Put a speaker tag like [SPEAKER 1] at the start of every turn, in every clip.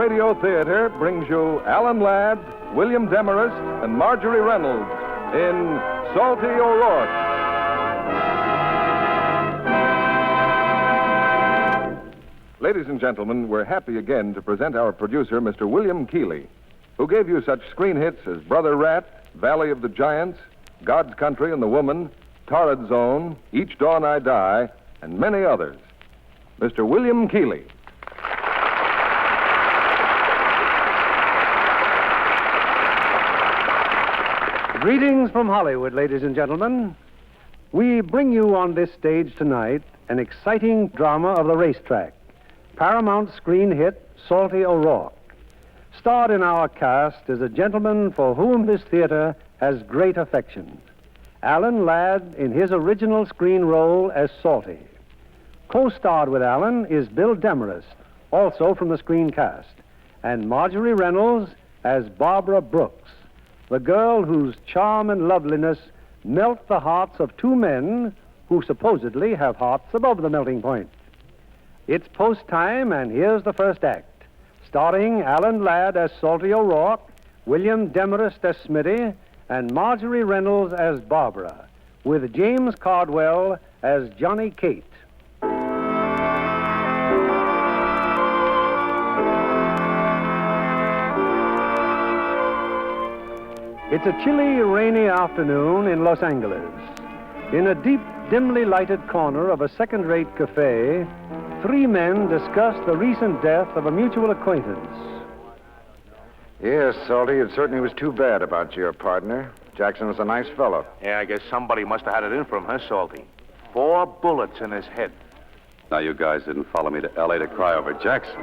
[SPEAKER 1] Radio Theatre brings you Alan Ladd, William Demarest, and Marjorie Reynolds in Salty O'Rourke. Ladies and gentlemen, we're happy again to present our producer, Mr. William Keighley, who gave you such screen hits as Brother Rat, Valley of the Giants, God's Country and the Woman, Torrid Zone, Each Dawn I Die, and many others. Mr. William Keighley.
[SPEAKER 2] Greetings from Hollywood, ladies and gentlemen. We bring you on this stage tonight an exciting drama of the racetrack, Paramount screen hit Salty O'Rourke. Starred in our cast is a gentleman for whom this theater has great affection, Alan Ladd in his original screen role as Salty. Co-starred with Alan is Bill Demarest, also from the screen cast, and Marjorie Reynolds as Barbara Brooks, the girl whose charm and loveliness melt the hearts of two men who supposedly have hearts above the melting point. It's post time, and here's the first act, starring Alan Ladd as Salty O'Rourke, William Demarest as Smitty, and Marjorie Reynolds as Barbara, with James Cardwell as Johnny Cate. It's a chilly, rainy afternoon in Los Angeles. In a deep, dimly lighted corner of a second-rate cafe, three men discuss the recent death of a mutual acquaintance.
[SPEAKER 3] Yes, Salty, it certainly was too bad about your partner. Jackson was a nice fellow.
[SPEAKER 4] Yeah, I guess somebody must have had it in for him, huh, Salty? 4 bullets in his head.
[SPEAKER 5] Now, you guys didn't follow me to L.A. to cry over Jackson.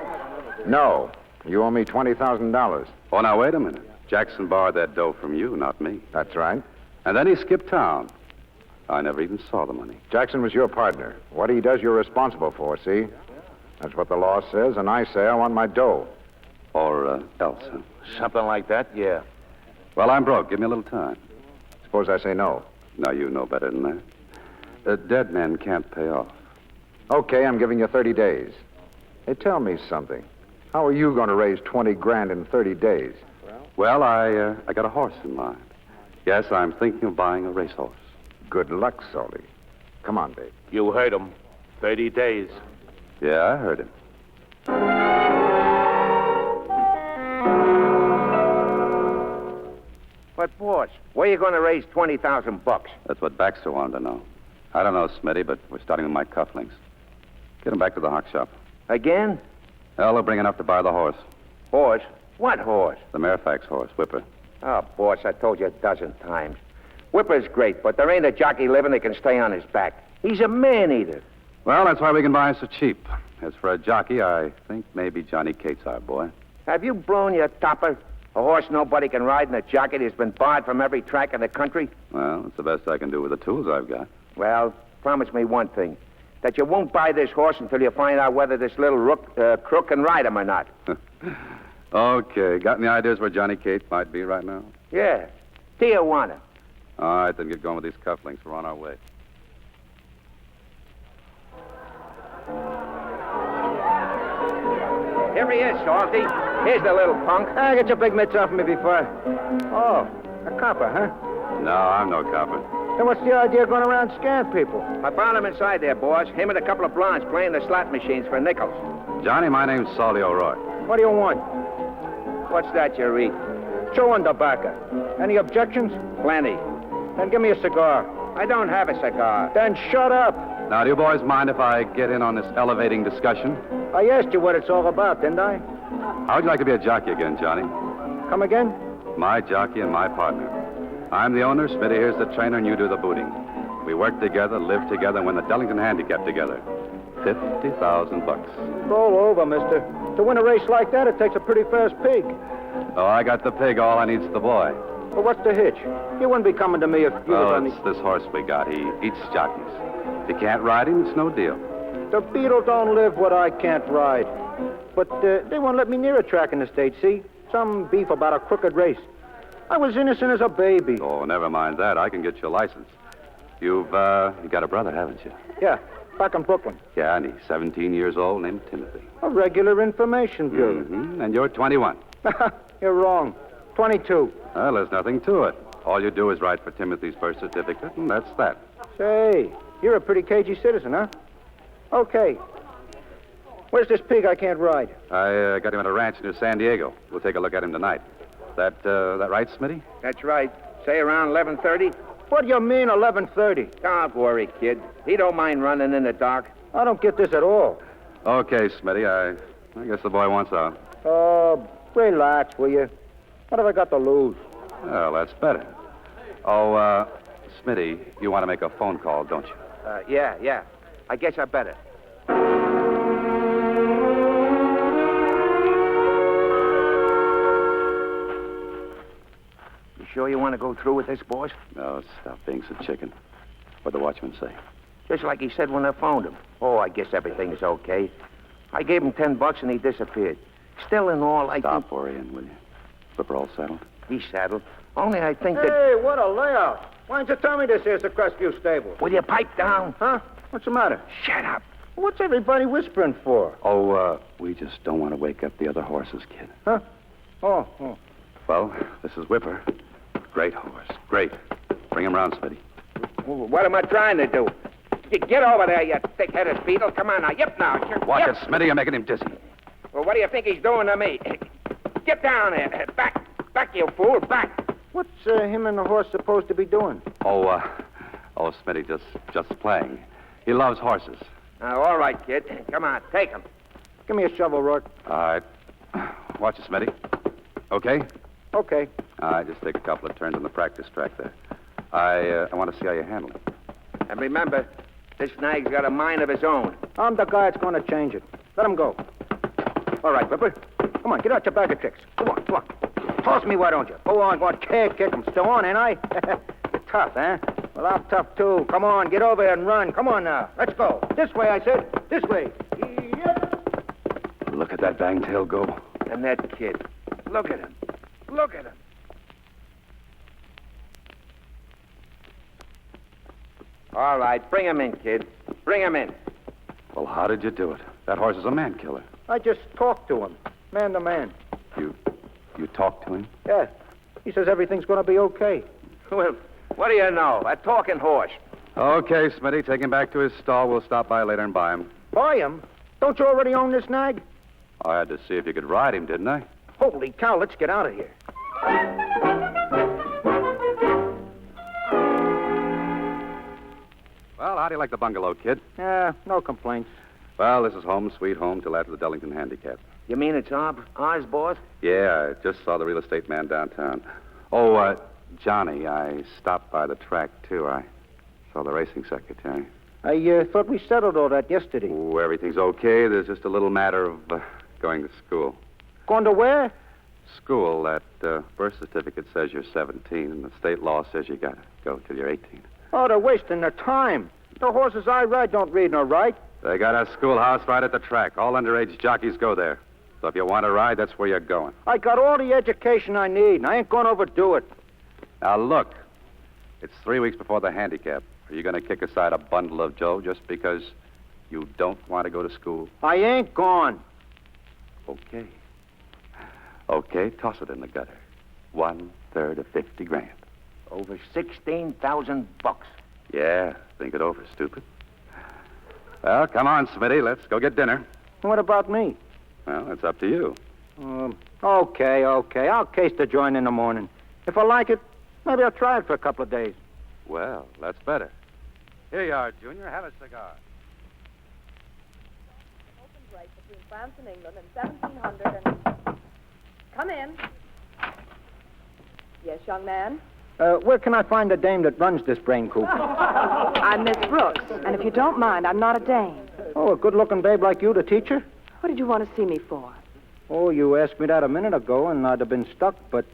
[SPEAKER 3] No. You owe me $20,000.
[SPEAKER 5] Oh, now, wait a minute. Jackson borrowed that dough from you, not me.
[SPEAKER 3] That's right.
[SPEAKER 5] And then he skipped town. I never even saw the money.
[SPEAKER 3] Jackson was your partner. What he does, you're responsible for, see? That's what the law says, and I say I want my dough.
[SPEAKER 5] Or else, huh?
[SPEAKER 4] Something like that, yeah.
[SPEAKER 5] Well, I'm broke. Give me a little time.
[SPEAKER 3] Suppose I say no.
[SPEAKER 5] Now, you know better than that. Dead men can't pay off.
[SPEAKER 3] Okay, I'm giving you 30 days. Hey, tell me something. How are you going to raise 20 grand in 30 days?
[SPEAKER 5] Well, I got a horse in mind. Yes, I'm thinking of buying a racehorse.
[SPEAKER 3] Good luck, Salty. Come on, babe.
[SPEAKER 4] You heard him. 30 days.
[SPEAKER 5] Yeah, I heard him.
[SPEAKER 6] But, boss, where are you going to raise $20,000?
[SPEAKER 5] That's what Baxter wanted to know. I don't know, Smitty, but we're starting with my cufflinks. Get him back to the hock shop.
[SPEAKER 6] Again?
[SPEAKER 5] Well, they'll bring enough to buy the horse.
[SPEAKER 6] Horse? What horse?
[SPEAKER 5] The Fairfax horse, Whipper.
[SPEAKER 6] Oh, boss, I told you a dozen times. Whipper's great, but there ain't a jockey living that can stay on his back. He's a man-eater.
[SPEAKER 5] Well, that's why we can buy him so cheap. As for a jockey, I think maybe Johnny Cate's our boy.
[SPEAKER 6] Have you blown your topper? A horse nobody can ride and a jockey that's been barred from every track in the country?
[SPEAKER 5] Well, it's the best I can do with the tools I've got.
[SPEAKER 6] Well, promise me one thing. That you won't buy this horse until you find out whether this little crook can ride him or not.
[SPEAKER 5] Okay. Got any ideas where Johnny Cate might be right now?
[SPEAKER 6] Yeah. Tijuana.
[SPEAKER 5] All right, then get going with these cufflinks. We're on our way.
[SPEAKER 6] Here he is, Salty. Here's the little punk.
[SPEAKER 3] Get your big mitts off me before. Oh, a copper, huh?
[SPEAKER 5] No, I'm no copper.
[SPEAKER 3] Then what's the idea of going around scaring people?
[SPEAKER 6] I found him inside there, boss. Him and a couple of blondes playing the slot machines for nickels.
[SPEAKER 5] Johnny, my name's Salty O'Rourke.
[SPEAKER 3] What do you want?
[SPEAKER 6] What's that you eat?
[SPEAKER 3] Chewing tobacco. Any objections?
[SPEAKER 6] Plenty.
[SPEAKER 3] Then give me a cigar.
[SPEAKER 6] I don't have a cigar.
[SPEAKER 3] Then shut up.
[SPEAKER 5] Now, do you boys mind if I get in on this elevating discussion?
[SPEAKER 3] I asked you what it's all about, didn't I?
[SPEAKER 5] How would you like to be a jockey again, Johnny?
[SPEAKER 3] Come again?
[SPEAKER 5] My jockey and my partner. I'm the owner, Smitty here's the trainer, and you do the booting. We work together, live together, and win the Dellington Handicap together. $50,000.
[SPEAKER 3] Roll over, mister. To win a race like that, it takes a pretty fast pig.
[SPEAKER 5] Oh, I got the pig. All I need's the boy.
[SPEAKER 3] Well, what's the hitch? You wouldn't be coming to me if you was
[SPEAKER 5] Oh,
[SPEAKER 3] on
[SPEAKER 5] it's this horse we got. He eats jockeys. If you can't ride him, it's no deal.
[SPEAKER 3] The beetle don't live what I can't ride. But they won't let me near a track in the state, see? Some beef about a crooked race. I was innocent as a baby.
[SPEAKER 5] Oh, never mind that. I can get you a license. You've got a brother, haven't you?
[SPEAKER 3] Yeah. back in Brooklyn.
[SPEAKER 5] Yeah, and he's 17 years old, named Timothy.
[SPEAKER 3] A regular information bureau.
[SPEAKER 5] Mm-hmm. And you're 21.
[SPEAKER 3] You're wrong. 22.
[SPEAKER 5] Well, there's nothing to it. All you do is write for Timothy's birth certificate, and that's that.
[SPEAKER 3] Say, you're a pretty cagey citizen, huh? Okay. Where's this pig I can't ride?
[SPEAKER 5] I got him at a ranch near San Diego. We'll take a look at him tonight. That right, Smitty?
[SPEAKER 6] That's right. Say around 11:30.
[SPEAKER 3] What do you mean, 11:30?
[SPEAKER 6] Don't worry, kid. He don't mind running in the dark.
[SPEAKER 3] I don't get this at all.
[SPEAKER 5] Okay, Smitty. I guess the boy wants out.
[SPEAKER 3] Relax, will you? What have I got to lose?
[SPEAKER 5] Well, that's better. Oh, Smitty, you want to make a phone call, don't you?
[SPEAKER 6] Yeah. I guess I better. You sure you want to go through with this, boss?
[SPEAKER 5] No, stop being so chicken. What'd the watchman say?
[SPEAKER 6] Just like he said when I phoned him. Oh, I guess everything's okay. I gave him $10 and he disappeared. Still in all, I
[SPEAKER 5] Stop worrying, will you? Flipper all settled?
[SPEAKER 6] He's saddled. Only I think that...
[SPEAKER 3] Hey, what a layout. Why don't you tell me this here's the Crestview stable?
[SPEAKER 6] Will you pipe down?
[SPEAKER 3] Huh? What's the matter?
[SPEAKER 6] Shut up.
[SPEAKER 3] What's everybody whispering for?
[SPEAKER 5] Oh, we just don't want to wake up the other horses, kid.
[SPEAKER 3] Huh? Oh.
[SPEAKER 5] Well, this is Whipper. Great horse. Great. Bring him round, Smitty.
[SPEAKER 6] What am I trying to do? You get over there, you thick-headed beetle. Come on now. Yep now.
[SPEAKER 5] Watch
[SPEAKER 6] Yep.
[SPEAKER 5] it, Smitty. You're making him dizzy.
[SPEAKER 6] Well, what do you think he's doing to me? Get down there. Back, you fool. Back.
[SPEAKER 3] What's him and the horse supposed to be doing?
[SPEAKER 5] Oh, Smitty, just playing. He loves horses.
[SPEAKER 6] All right, kid. Come on. Take him.
[SPEAKER 3] Give me a shovel, Rourke.
[SPEAKER 5] All right. Watch it, Smitty. Okay?
[SPEAKER 3] Okay.
[SPEAKER 5] All right, just take a couple of turns on the practice track there. I want to see how you handle it.
[SPEAKER 6] And remember, this nag's got a mind of his own.
[SPEAKER 3] I'm the guy that's going to change it. Let him go. All right, Whipper. Come on, get out your bag of tricks. Come on. Toss me, why don't you? Go on, kick him. Still on, ain't I? You're tough, huh? Well, I'm tough, too. Come on, get over here and run. Come on now. Let's go. This way, I said. This way. Yep.
[SPEAKER 5] Look at that bang-tail go.
[SPEAKER 6] And that kid. Look at him. All right, bring him in, kid. Bring him in.
[SPEAKER 5] Well, how did you do it? That horse is a man-killer.
[SPEAKER 3] I just talked to him, man to man.
[SPEAKER 5] You talked to him?
[SPEAKER 3] Yeah. He says everything's going to be okay.
[SPEAKER 6] Well, what do you know? A talking horse.
[SPEAKER 5] Okay, Smitty, take him back to his stall. We'll stop by later and buy him.
[SPEAKER 3] Buy him? Don't you already own this nag?
[SPEAKER 5] I had to see if you could ride him, didn't I?
[SPEAKER 3] Holy cow, let's get out of here.
[SPEAKER 5] Well, how do you like the bungalow, kid?
[SPEAKER 3] No complaints.
[SPEAKER 5] Well, this is home, sweet home, till after the Dellington handicap.
[SPEAKER 6] You mean it's ours, boss?
[SPEAKER 5] Yeah, I just saw the real estate man downtown. Oh, Johnny, I stopped by the track, too. I saw the racing secretary.
[SPEAKER 3] I thought we settled all that yesterday.
[SPEAKER 5] Oh, everything's okay. There's just a little matter of going to school.
[SPEAKER 3] Going to where?
[SPEAKER 5] School. That birth certificate says you're 17, and the state law says you got to go till you're 18.
[SPEAKER 3] Oh, they're wasting their time. The horses I ride don't read nor write.
[SPEAKER 5] They got a schoolhouse right at the track. All underage jockeys go there. So if you want to ride, that's where you're going.
[SPEAKER 3] I got all the education I need, and I ain't going to overdo it.
[SPEAKER 5] Now, look. It's 3 weeks before the handicap. Are you going to kick aside a bundle of dough just because you don't want to go to school?
[SPEAKER 3] I ain't gone.
[SPEAKER 5] Okay. Okay, toss it in the gutter. 1/3 of $50,000.
[SPEAKER 6] Over $16,000.
[SPEAKER 5] Yeah, think it over, stupid. Well, come on, Smitty. Let's go get dinner.
[SPEAKER 3] What about me?
[SPEAKER 5] Well, it's up to you.
[SPEAKER 3] Okay. I'll case the joint in the morning. If I like it, maybe I'll try it for a couple of days.
[SPEAKER 5] Well, that's better. Here you are, Junior. Have a cigar.
[SPEAKER 7] Opened right between France and England in 1700 and... Come in. Yes, young man?
[SPEAKER 3] Where can I find the dame that runs this brain coop?
[SPEAKER 7] I'm Miss Brooks, and if you don't mind, I'm not a dame.
[SPEAKER 3] Oh, a good-looking babe like you, the teacher?
[SPEAKER 7] What did you want to see me for?
[SPEAKER 3] Oh, you asked me that a minute ago, and I'd have been stuck, but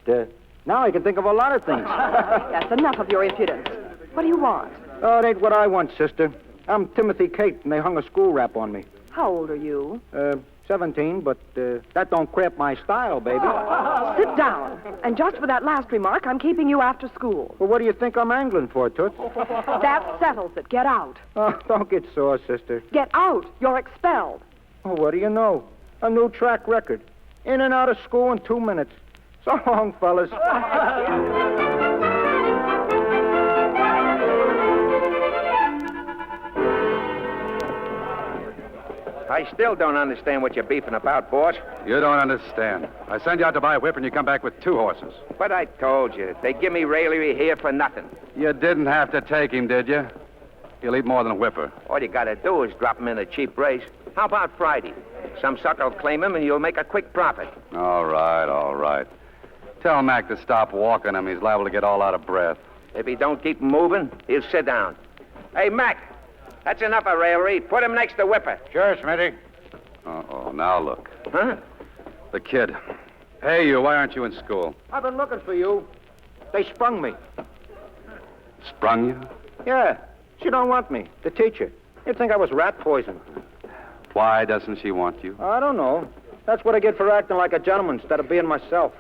[SPEAKER 3] now I can think of a lot of things.
[SPEAKER 7] That's enough of your impudence. What do you want?
[SPEAKER 3] Oh, it ain't what I want, sister. I'm Timothy Kate, and they hung a school rap on me.
[SPEAKER 7] How old are you?
[SPEAKER 3] 17, but that don't cramp my style, baby.
[SPEAKER 7] Sit down. And just for that last remark, I'm keeping you after school.
[SPEAKER 3] Well, what do you think I'm angling for, Toots?
[SPEAKER 7] That settles it. Get out.
[SPEAKER 3] Oh, don't get sore, sister.
[SPEAKER 7] Get out. You're expelled.
[SPEAKER 3] Oh, what do you know? A new track record. In and out of school in 2 minutes. So long, fellas.
[SPEAKER 6] I still don't understand what you're beefing about, boss.
[SPEAKER 5] You don't understand. I send you out to buy a whip and you come back with 2 horses.
[SPEAKER 6] But I told you, they give me raillery here for nothing.
[SPEAKER 5] You didn't have to take him, did you? He'll eat more than a whipper.
[SPEAKER 6] All you gotta do is drop him in a cheap race. How about Friday? Some sucker will claim him and you'll make a quick profit.
[SPEAKER 5] All right, all right. Tell Mac to stop walking him. He's liable to get all out of breath.
[SPEAKER 6] If he don't keep moving, he'll sit down. Hey, Mac, that's enough of raillery. Put him next to Whipper.
[SPEAKER 3] Sure, Smitty.
[SPEAKER 5] Uh-oh, now look.
[SPEAKER 6] Huh?
[SPEAKER 5] The kid. Hey, you, why aren't you in school?
[SPEAKER 3] I've been looking for you. They sprung me.
[SPEAKER 5] Sprung you?
[SPEAKER 3] Yeah. She don't want me. The teacher. You'd think I was rat poison.
[SPEAKER 5] Why doesn't she want you?
[SPEAKER 3] I don't know. That's what I get for acting like a gentleman instead of being myself.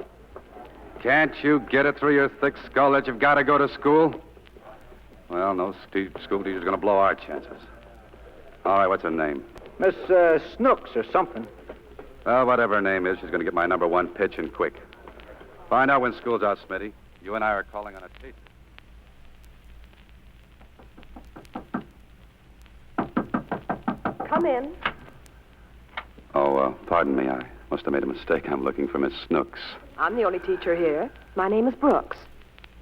[SPEAKER 5] Can't you get it through your thick skull that you've got to go to school? Well, no school teacher's going to blow our chances. All right, what's her name?
[SPEAKER 3] Miss Snooks or something.
[SPEAKER 5] Well, whatever her name is, she's going to get my number 1 pitch and quick. Find out when school's out, Smitty. You and I are calling on a teacher.
[SPEAKER 7] Come in.
[SPEAKER 5] Oh, pardon me. I must have made a mistake. I'm looking for Miss Snooks.
[SPEAKER 7] I'm the only teacher here. My name is Brooks.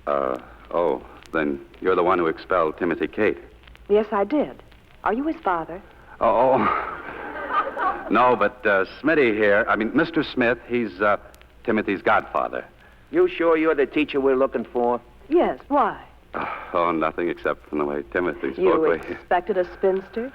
[SPEAKER 5] Oh, then you're the one who expelled Timothy Cate.
[SPEAKER 7] Yes, I did. Are you his father?
[SPEAKER 5] Oh. No, but Smitty here, Mr. Smith, he's Timothy's godfather.
[SPEAKER 6] You sure you're the teacher we're looking for?
[SPEAKER 7] Yes, why?
[SPEAKER 5] Oh, nothing except from the way Timothy
[SPEAKER 7] You
[SPEAKER 5] spoke.
[SPEAKER 7] expected a spinster?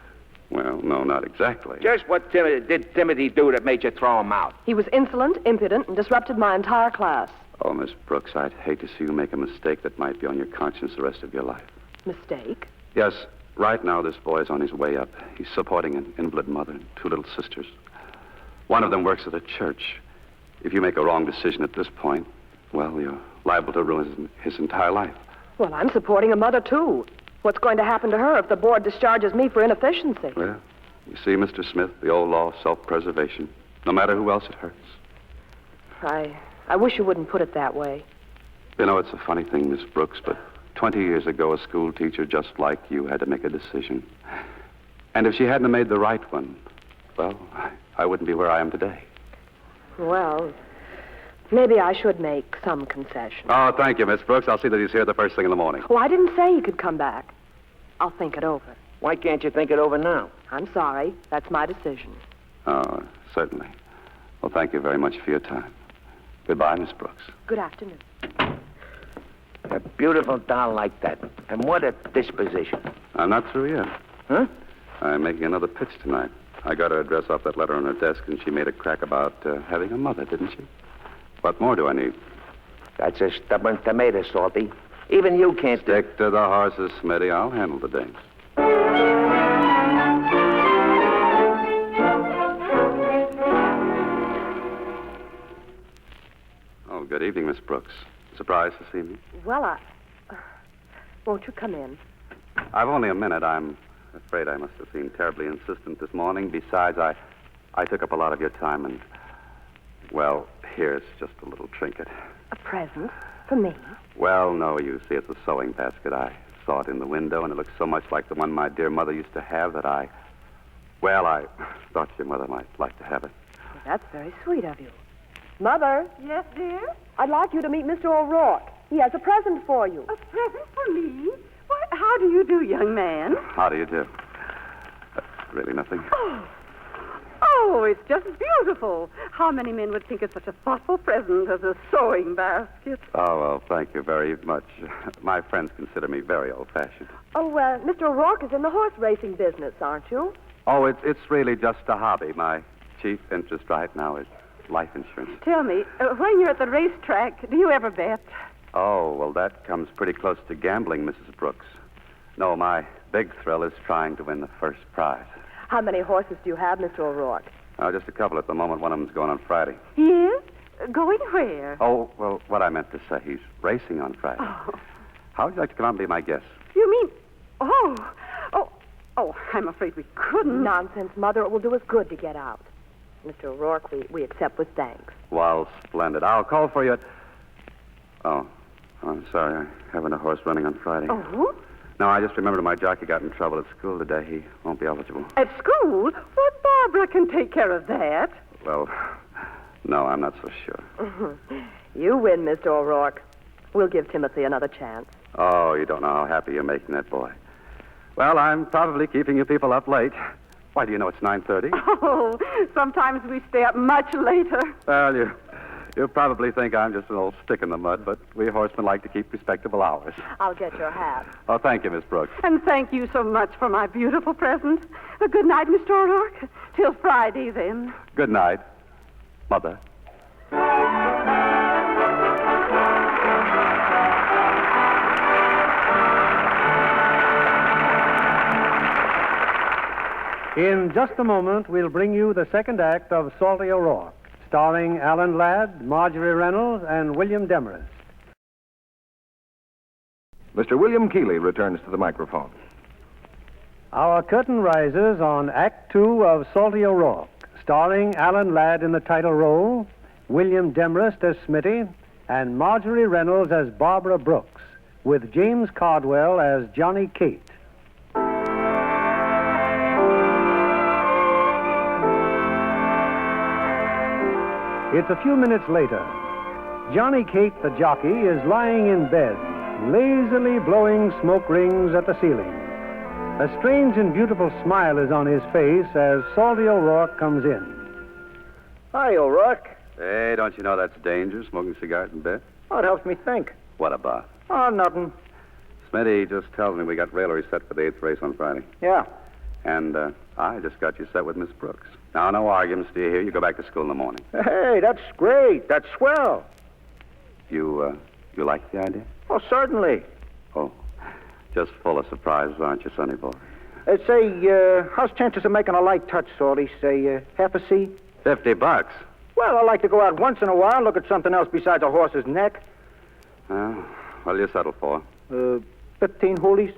[SPEAKER 5] Well, no, not exactly.
[SPEAKER 6] Just what did Timothy do that made you throw him out?
[SPEAKER 7] He was insolent, impudent, and disrupted my entire class.
[SPEAKER 5] Oh, Miss Brooks, I'd hate to see you make a mistake that might be on your conscience the rest of your life.
[SPEAKER 7] Mistake?
[SPEAKER 5] Yes, right now this boy's on his way up. He's supporting an invalid mother and 2 little sisters. One of them works at a church. If you make a wrong decision at this point, well, you're liable to ruin his entire life.
[SPEAKER 7] Well, I'm supporting a mother, too. What's going to happen to her if the board discharges me for inefficiency?
[SPEAKER 5] Well, you see, Mr. Smith, the old law of self-preservation, no matter who else it hurts.
[SPEAKER 7] I wish you wouldn't put it that way.
[SPEAKER 5] You know, it's a funny thing, Miss Brooks, but 20 years ago, a school teacher just like you had to make a decision. And if she hadn't made the right one, well, I wouldn't be where I am today.
[SPEAKER 7] Well, maybe I should make some concession.
[SPEAKER 5] Oh, thank you, Miss Brooks. I'll see that he's here the first thing in the morning.
[SPEAKER 7] Oh, I didn't say he could come back. I'll think it over.
[SPEAKER 6] Why can't you think it over now?
[SPEAKER 7] I'm sorry. That's my decision.
[SPEAKER 5] Oh, certainly. Well, thank you very much for your time. Goodbye, Miss Brooks.
[SPEAKER 7] Good afternoon.
[SPEAKER 6] A beautiful doll like that. And what a disposition.
[SPEAKER 5] I'm not through yet.
[SPEAKER 6] Huh?
[SPEAKER 5] I'm making another pitch tonight. I got her address off that letter on her desk, and she made a crack about having a mother, didn't she? What more do I need?
[SPEAKER 6] That's a stubborn tomato, Salty. Even you can't...
[SPEAKER 5] Stick to the horses, Smitty. I'll handle the dames. Oh, good evening, Miss Brooks. Surprised to see me?
[SPEAKER 7] Well, won't you come in?
[SPEAKER 5] I've only a minute. I'm afraid I must have seemed terribly insistent this morning. Besides, I took up a lot of your time, and, well, here's just a little trinket.
[SPEAKER 7] A present? For me?
[SPEAKER 5] Well, no, you see, it's a sewing basket. I saw it in the window, and it looks so much like the one my dear mother used to have that I thought your mother might like to have it.
[SPEAKER 7] Well, that's very sweet of you. Mother?
[SPEAKER 8] Yes, dear?
[SPEAKER 7] I'd like you to meet Mr. O'Rourke. He has a present for you.
[SPEAKER 8] A present for me? Why, how do you do, young man?
[SPEAKER 5] How do you do? Really nothing.
[SPEAKER 8] Oh, it's just beautiful. How many men would think of such a thoughtful present as a sewing basket?
[SPEAKER 5] Oh, well, thank you very much. My friends consider me very old-fashioned.
[SPEAKER 7] Oh, Mr. O'Rourke is in the horse racing business, aren't you?
[SPEAKER 5] Oh, it's really just a hobby. My chief interest right now is life insurance.
[SPEAKER 8] Tell me, when you're at the racetrack, do you ever bet?
[SPEAKER 5] Oh, well, that comes pretty close to gambling, Mrs. Brooks. No, my big thrill is trying to win the first prize.
[SPEAKER 7] How many horses do you have, Mr. O'Rourke?
[SPEAKER 5] Just a couple at the moment. One of them's going on Friday.
[SPEAKER 8] He is? Going where?
[SPEAKER 5] Oh, well, what I meant to say, he's racing on Friday.
[SPEAKER 8] Oh.
[SPEAKER 5] How would you like to come out and be my guest?
[SPEAKER 8] You mean... Oh, I'm afraid we couldn't.
[SPEAKER 7] Nonsense, Mother. It will do us good to get out. Mr. O'Rourke, we accept with thanks.
[SPEAKER 5] Well, splendid. I'll call for you at... Oh, I'm sorry. I haven't a horse running on Friday.
[SPEAKER 8] Oh?
[SPEAKER 5] No, I just remembered my jockey got in trouble at school today. He won't be eligible.
[SPEAKER 8] At school? Well, Barbara can take care of that.
[SPEAKER 5] Well, no, I'm not so sure.
[SPEAKER 7] You win, Mr. O'Rourke. We'll give Timothy another chance.
[SPEAKER 5] Oh, you don't know how happy you're making that boy. Well, I'm probably keeping you people up late. Why, do you know it's 9:30?
[SPEAKER 8] Oh, sometimes we stay up much later.
[SPEAKER 5] Well, you probably think I'm just an old stick in the mud, but we horsemen like to keep respectable hours.
[SPEAKER 7] I'll get your hat.
[SPEAKER 5] Oh, thank you, Miss Brooks.
[SPEAKER 8] And thank you so much for my beautiful present. Good night, Mr. O'Rourke. Till Friday, then.
[SPEAKER 5] Good night, Mother.
[SPEAKER 2] In just a moment, we'll bring you the second act of Salty O'Rourke, starring Alan Ladd, Marjorie Reynolds, and William Demarest.
[SPEAKER 1] Mr. William Keighley returns to the microphone.
[SPEAKER 2] Our curtain rises on Act Two of Salty O'Rourke, starring Alan Ladd in the title role, William Demarest as Smitty, and Marjorie Reynolds as Barbara Brooks, with James Cardwell as Johnny Cate. It's a few minutes later. Johnny Cate, the jockey, is lying in bed, lazily blowing smoke rings at the ceiling. A strange and beautiful smile is on his face as Salty O'Rourke comes in.
[SPEAKER 3] Hi, O'Rourke.
[SPEAKER 5] Hey, don't you know that's dangerous, smoking cigars in bed?
[SPEAKER 3] Oh, it helps me think.
[SPEAKER 5] What about?
[SPEAKER 3] Oh, nothing.
[SPEAKER 5] Smitty just tells me we got raillery set for the 8th race on Friday.
[SPEAKER 3] Yeah.
[SPEAKER 5] And I just got you set with Miss Brooks. Now, no arguments, do you hear? You go back to school in the morning.
[SPEAKER 3] Hey, that's great. That's swell.
[SPEAKER 5] You like the idea?
[SPEAKER 3] Oh, certainly.
[SPEAKER 5] Oh, just full of surprises, aren't you, sonny boy?
[SPEAKER 3] Say, how's chances of making a light touch, Salty? Say, half a C?
[SPEAKER 5] $50.
[SPEAKER 3] Well, I like to go out once in a while, look at something else besides a horse's neck.
[SPEAKER 5] What'll you settle for?
[SPEAKER 3] 15 hoolies.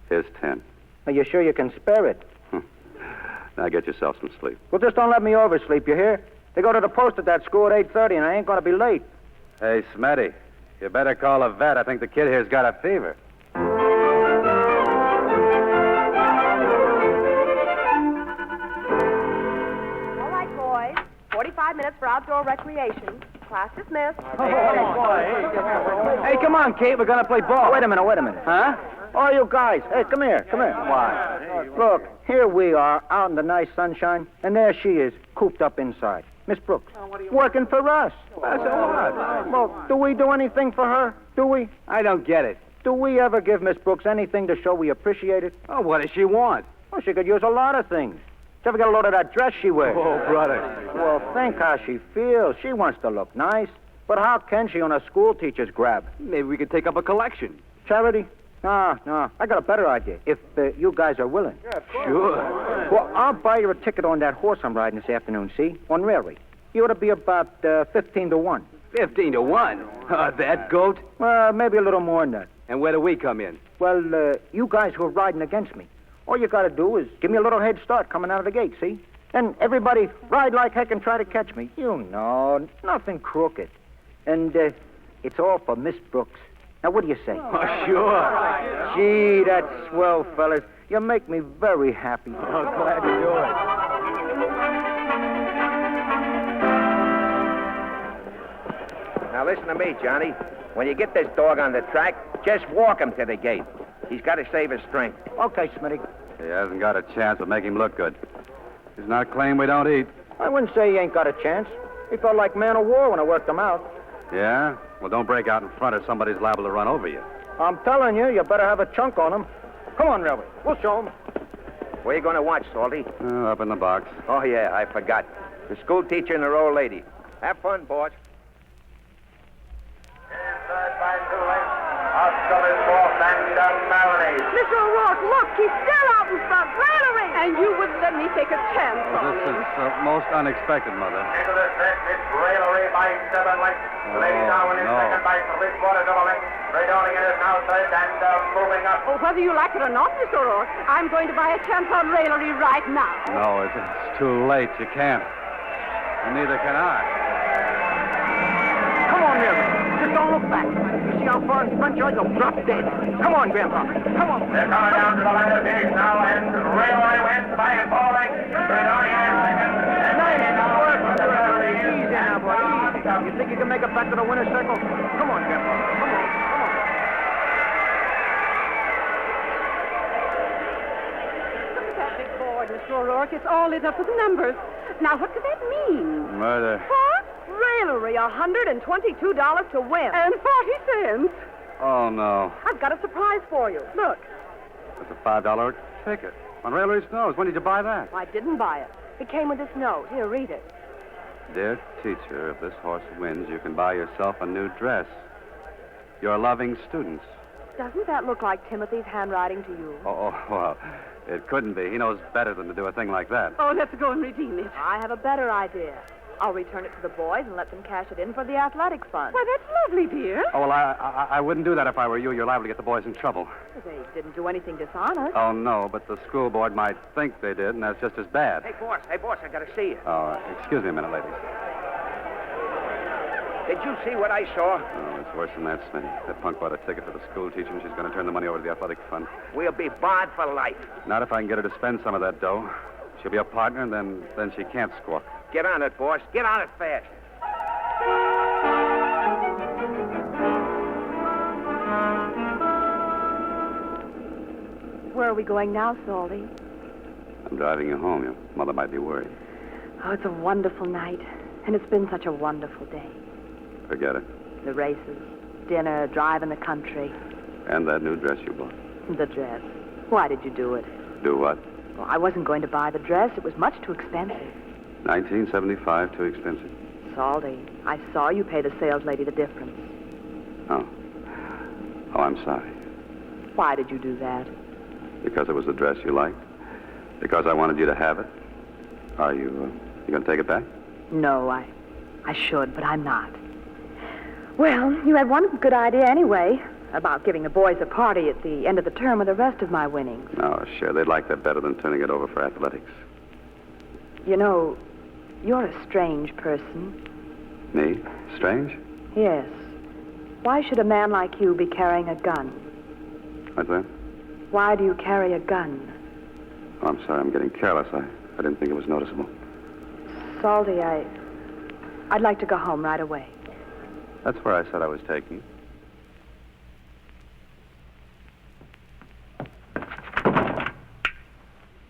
[SPEAKER 5] Here's 10.
[SPEAKER 3] Are you sure you can spare it?
[SPEAKER 5] Now get yourself some sleep.
[SPEAKER 3] Well, just don't let me oversleep, you hear? They go to the post at that school at 8:30, and I ain't going to be late.
[SPEAKER 5] Hey, Smitty, you better call a vet. I think the kid here's got a fever.
[SPEAKER 7] All right, boys. 45 minutes for outdoor recreation. Class dismissed.
[SPEAKER 3] Hey, come on, Kate. We're going to play ball. Wait a minute. Huh? Oh, you guys. Hey, come here. Why? Look, here we are out in the nice sunshine, and there she is, cooped up inside. Miss Brooks, working for us. That's all right. Well, do we do anything for her? Do we?
[SPEAKER 9] I don't get it.
[SPEAKER 3] Do we ever give Miss Brooks anything to show we appreciate it?
[SPEAKER 9] Oh, what does she want?
[SPEAKER 3] Well, she could use a lot of things. Did you ever get a load of that dress she wears?
[SPEAKER 9] Oh, brother.
[SPEAKER 3] Well, think how she feels. She wants to look nice. But how can she on a school teacher's grab?
[SPEAKER 9] Maybe we could take up a collection.
[SPEAKER 3] Charity? No. I got a better idea, if you guys are willing.
[SPEAKER 9] Yeah, sure.
[SPEAKER 3] Well, I'll buy you a ticket on that horse I'm riding this afternoon, see? On railway. You ought to be about 15 to 1.
[SPEAKER 9] 15 to 1? That goat?
[SPEAKER 3] Well, maybe a little more than that.
[SPEAKER 9] And where do we come in?
[SPEAKER 3] Well, you guys who are riding against me, all you got to do is give me a little head start coming out of the gate, see? And everybody ride like heck and try to catch me. You know, nothing crooked. And it's all for Miss Brooks. Now, what do you say?
[SPEAKER 9] Oh, sure.
[SPEAKER 3] Gee, that's swell, fellas. You make me very happy.
[SPEAKER 9] Oh, glad to do it.
[SPEAKER 6] Now, listen to me, Johnny. When you get this dog on the track, just walk him to the gate. He's got to save his strength.
[SPEAKER 3] Okay, Smitty.
[SPEAKER 5] He hasn't got a chance, but make him look good. He's not claiming we don't eat.
[SPEAKER 3] I wouldn't say he ain't got a chance. He felt like man of war when I worked him out.
[SPEAKER 5] Yeah? Well, don't break out in front or somebody's liable to run over you.
[SPEAKER 3] I'm telling you, you better have a chunk on him. Come on, Railway. We'll show him.
[SPEAKER 6] Where you going to watch, Salty?
[SPEAKER 5] Up in the box.
[SPEAKER 6] Oh, yeah, I forgot. The school teacher and her old lady. Have fun, boys.
[SPEAKER 10] Inside by 2 lengths. Oscar is fourth and
[SPEAKER 8] Mr. O'Rourke, look, he's still out in front. Raillery! And you wouldn't let me take a chance on
[SPEAKER 5] This
[SPEAKER 8] him.
[SPEAKER 5] is most unexpected, Mother.
[SPEAKER 10] Into the stretch, it's Raillery by 7 lengths. The lady now in his second by 3/4 of a length. Redoning it is now third and moving up.
[SPEAKER 8] Oh, whether you like it or not, Mr. O'Rourke, I'm going to buy a chance on Raillery right now.
[SPEAKER 5] No, it's too late. You can't. And neither can I.
[SPEAKER 3] Come on, Miriam. Just don't look back. You see how far in front you are? You'll drop dead. Come on, Grandpa. Come on.
[SPEAKER 10] They're coming down to the line of finish now, and Railway wins by 4 lengths. Redoning in second. And
[SPEAKER 3] Easy now, boy. Easy. You think you can make it back to the winner's circle? Come on, Grandpa. Come on.
[SPEAKER 8] Look at that big board, Mr. O'Rourke. It's all lit up with numbers. Now, what could that mean?
[SPEAKER 5] Murder.
[SPEAKER 8] What?
[SPEAKER 7] Raillery, $122 to win.
[SPEAKER 8] And 40 cents.
[SPEAKER 5] Oh, no.
[SPEAKER 7] I've got a surprise for you. Look.
[SPEAKER 5] It's a $5 ticket. On Raillery's nose. When did you buy that?
[SPEAKER 7] I didn't buy it. It came with this note. Here, read it.
[SPEAKER 5] Dear teacher, if this horse wins, you can buy yourself a new dress. Your loving students.
[SPEAKER 7] Doesn't that look like Timothy's handwriting to you?
[SPEAKER 5] Oh, well, it couldn't be. He knows better than to do a thing like that.
[SPEAKER 8] Oh, let's go and redeem it.
[SPEAKER 7] I have a better idea. I'll return it to the boys and let them cash it in for the athletic fund.
[SPEAKER 8] Why, that's lovely, dear.
[SPEAKER 5] Oh, well, I wouldn't do that if I were you. You're liable to get the boys in trouble.
[SPEAKER 7] They didn't do anything dishonest.
[SPEAKER 5] Oh, no, but the school board might think they did, and that's just as bad.
[SPEAKER 3] Hey, boss, I got to see you.
[SPEAKER 5] Oh, excuse me a minute, ladies.
[SPEAKER 3] Did you see what I saw?
[SPEAKER 5] Oh, it's worse than that, Smitty. That punk bought a ticket for the school teacher, and she's going to turn the money over to the athletic fund.
[SPEAKER 3] We'll be barred for life.
[SPEAKER 5] Not if I can get her to spend some of that dough. She'll be a partner, and then she can't squawk.
[SPEAKER 3] Get on it, boss. Get on it fast.
[SPEAKER 7] Where are we going now, Salty?
[SPEAKER 5] I'm driving you home. Your mother might be worried.
[SPEAKER 7] Oh, it's a wonderful night. And it's been such a wonderful day.
[SPEAKER 5] Forget it.
[SPEAKER 7] The races, dinner, drive in the country.
[SPEAKER 5] And that new dress you bought.
[SPEAKER 7] The dress. Why did you do it?
[SPEAKER 5] Do what?
[SPEAKER 7] Well, I wasn't going to buy the dress. It was much too expensive.
[SPEAKER 5] $19.75, too expensive.
[SPEAKER 7] Salty, I saw you pay the sales lady the difference.
[SPEAKER 5] Oh. Oh, I'm sorry.
[SPEAKER 7] Why did you do that?
[SPEAKER 5] Because it was the dress you liked? Because I wanted you to have it? Are you going to take it back?
[SPEAKER 7] No, I should, but I'm not. Well, you had one good idea anyway, about giving the boys a party at the end of the term with the rest of my winnings.
[SPEAKER 5] Oh, sure. They'd like that better than turning it over for athletics.
[SPEAKER 7] You know, you're a strange person.
[SPEAKER 5] Me? Strange?
[SPEAKER 7] Yes. Why should a man like you be carrying a gun?
[SPEAKER 5] What's that?
[SPEAKER 7] Why do you carry a gun?
[SPEAKER 5] Oh, I'm sorry. I'm getting careless. I didn't think it was noticeable.
[SPEAKER 7] Salty, I'd like to go home right away.
[SPEAKER 5] That's where I said I was taking you.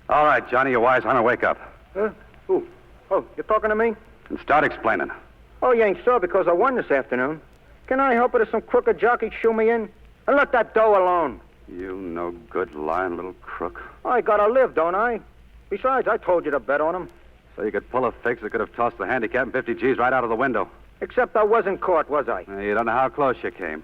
[SPEAKER 5] All right, Johnny, you're wise. Hunter, wake up.
[SPEAKER 3] Huh? Who? Oh, you're talking to me?
[SPEAKER 5] And start explaining.
[SPEAKER 3] Oh, you ain't sure because I won this afternoon. Can I help it if some crooked jockey shoe me in? And let that dough alone.
[SPEAKER 5] You no good, lying little crook.
[SPEAKER 3] I gotta live, don't I? Besides, I told you to bet on him.
[SPEAKER 5] So you could pull a fix that could have tossed the handicap and 50 G's right out of the window.
[SPEAKER 3] Except I wasn't caught, was I?
[SPEAKER 5] You don't know how close you came.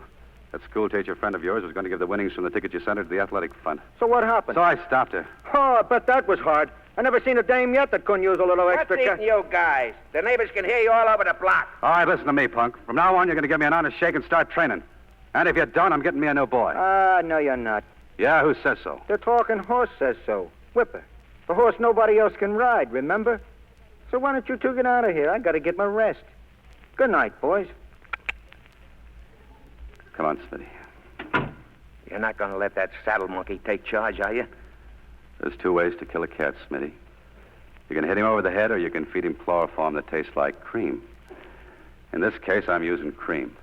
[SPEAKER 5] That school teacher friend of yours was going to give the winnings from the ticket you sent her to the athletic fund.
[SPEAKER 3] So what happened?
[SPEAKER 5] So I stopped her.
[SPEAKER 3] Oh, I bet that was hard. I never seen a dame yet that couldn't use a little extra
[SPEAKER 6] What's
[SPEAKER 3] cash.
[SPEAKER 6] eating you guys? The neighbors can hear you all over the block.
[SPEAKER 5] All right, listen to me, punk. From now on, you're going to give me an honest shake and start training. And if you don't, I'm getting me a new boy.
[SPEAKER 3] No, you're not.
[SPEAKER 5] Yeah, who says so?
[SPEAKER 3] The talking horse says so. Whipper. The horse nobody else can ride, remember? So why don't you two get out of here? I gotta get my rest. Good night, boys.
[SPEAKER 5] Come on, Smitty.
[SPEAKER 6] You're not going to let that saddle monkey take charge, are you?
[SPEAKER 5] There's 2 ways to kill a cat, Smitty. You can hit him over the head, or you can feed him chloroform that tastes like cream. In this case, I'm using cream.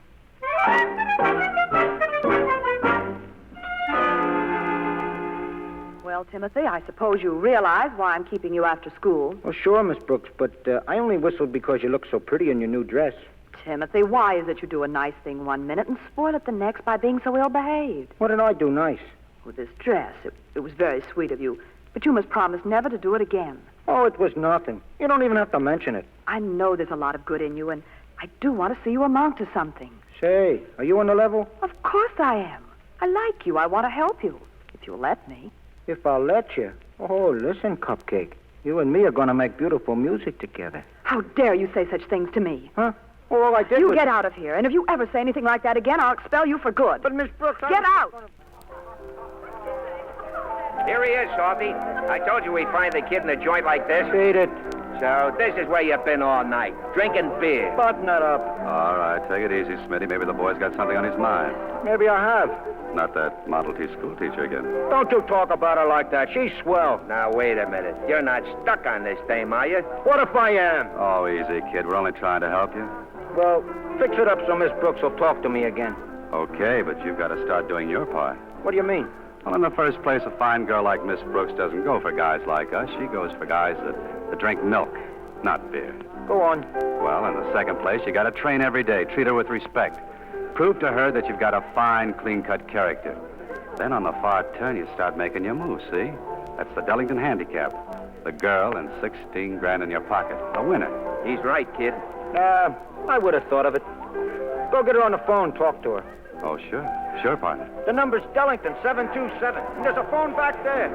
[SPEAKER 7] Well, Timothy, I suppose you realize why I'm keeping you after school.
[SPEAKER 3] Well, sure, Miss Brooks, but I only whistled because you look so pretty in your new dress.
[SPEAKER 7] Timothy, why is it you do a nice thing one minute and spoil it the next by being so ill-behaved?
[SPEAKER 3] What did I do nice?
[SPEAKER 7] With this dress, it was very sweet of you, but you must promise never to do it again.
[SPEAKER 3] Oh, it was nothing. You don't even have to mention it.
[SPEAKER 7] I know there's a lot of good in you, and I do want to see you amount to something.
[SPEAKER 3] Say, are you on the level?
[SPEAKER 7] Of course I am. I like you. I want to help you, if you'll let me.
[SPEAKER 3] If I'll let you. Oh, listen, Cupcake. You and me are going to make beautiful music together.
[SPEAKER 7] How dare you say such things to me?
[SPEAKER 3] Huh? Well, all I did
[SPEAKER 7] You
[SPEAKER 3] was...
[SPEAKER 7] get out of here, and if you ever say anything like that again, I'll expel you for good.
[SPEAKER 3] But, Miss Brooks,
[SPEAKER 7] Get out!
[SPEAKER 6] Here he is, Salty. I told you we'd find the kid in a joint like this.
[SPEAKER 3] Beat it.
[SPEAKER 6] So this is where you've been all night, drinking beer.
[SPEAKER 3] Button it up.
[SPEAKER 5] All right, take it easy, Smitty. Maybe the boy's got something on his mind.
[SPEAKER 3] Maybe I have.
[SPEAKER 5] Not that Model T school teacher again.
[SPEAKER 3] Don't you talk about her like that. She's swell.
[SPEAKER 6] Now, wait a minute. You're not stuck on this dame, are you?
[SPEAKER 3] What if I am?
[SPEAKER 5] Oh, easy, kid. We're only trying to help you.
[SPEAKER 3] Well, fix it up so Miss Brooks will talk to me again.
[SPEAKER 5] Okay, but you've got to start doing your part.
[SPEAKER 3] What do you mean?
[SPEAKER 5] Well, in the first place, a fine girl like Miss Brooks doesn't go for guys like us. She goes for guys that drink milk, not beer.
[SPEAKER 3] Go on.
[SPEAKER 5] Well, in the second place, you got to train every day. Treat her with respect. Prove to her that you've got a fine, clean-cut character. Then on the far turn, you start making your moves, see? That's the Dellington handicap. The girl and 16 grand in your pocket. The winner.
[SPEAKER 6] He's right, kid.
[SPEAKER 3] I would have thought of it. Go get her on the phone, talk to her.
[SPEAKER 5] Oh, sure. Sure, partner.
[SPEAKER 3] The number's Dellington, 727. And there's a phone back there.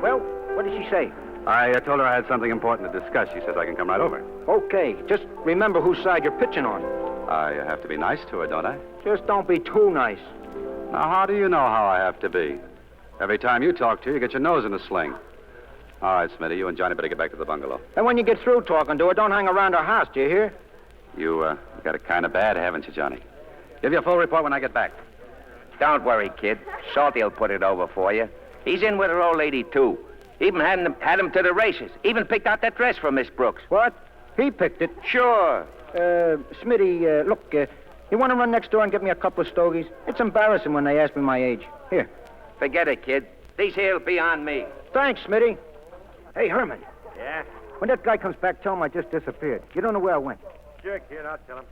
[SPEAKER 3] Well, what did she say?
[SPEAKER 5] I told her I had something important to discuss. She says I can come right over.
[SPEAKER 3] Okay, just remember whose side you're pitching on.
[SPEAKER 5] I have to be nice to her, don't I?
[SPEAKER 3] Just don't be too nice.
[SPEAKER 5] Now, how do you know how I have to be? Every time you talk to her, you get your nose in a sling. All right, Smitty, you and Johnny better get back to the bungalow.
[SPEAKER 3] And when you get through talking to her, don't hang around her house, do you hear?
[SPEAKER 5] You got it kind of bad, haven't you, Johnny? Give you a full report when I get back.
[SPEAKER 6] Don't worry, kid. Salty'll put it over for you. He's in with her old lady, too. Even had him to the races. Even picked out that dress for Miss Brooks.
[SPEAKER 3] What? He picked it?
[SPEAKER 6] Sure.
[SPEAKER 3] Smitty, look, you want to run next door and get me a couple of stogies? It's embarrassing when they ask me my age. Here.
[SPEAKER 6] Forget it, kid. These here'll be on me.
[SPEAKER 3] Thanks, Smitty. Hey, Herman.
[SPEAKER 10] Yeah?
[SPEAKER 3] When that guy comes back, tell him I just disappeared. You don't know where I went.
[SPEAKER 10] Sure, kid. I'll tell him.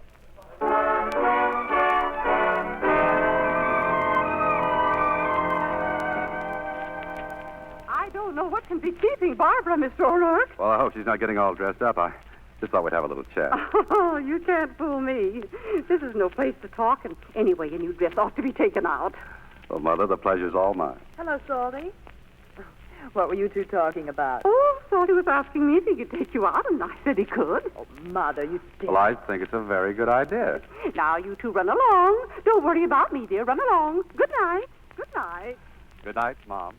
[SPEAKER 8] I don't know what can be keeping Barbara, Mr. O'Rourke.
[SPEAKER 5] Well, I hope she's not getting all dressed up. I just thought we'd have a little chat.
[SPEAKER 8] Oh, you can't fool me. This is no place to talk, and anyway, a new dress ought to be taken out.
[SPEAKER 5] Well, Mother, the pleasure's all mine.
[SPEAKER 7] Hello, Salty. What were you two talking about?
[SPEAKER 8] Oh, Salty was asking me if he could take you out, and I said he could.
[SPEAKER 7] Oh, Mother, you did.
[SPEAKER 5] Well, I think it's a very good idea.
[SPEAKER 8] Now, you two run along. Don't worry about me, dear. Run along. Good night. Good night.
[SPEAKER 5] Good night, Mom.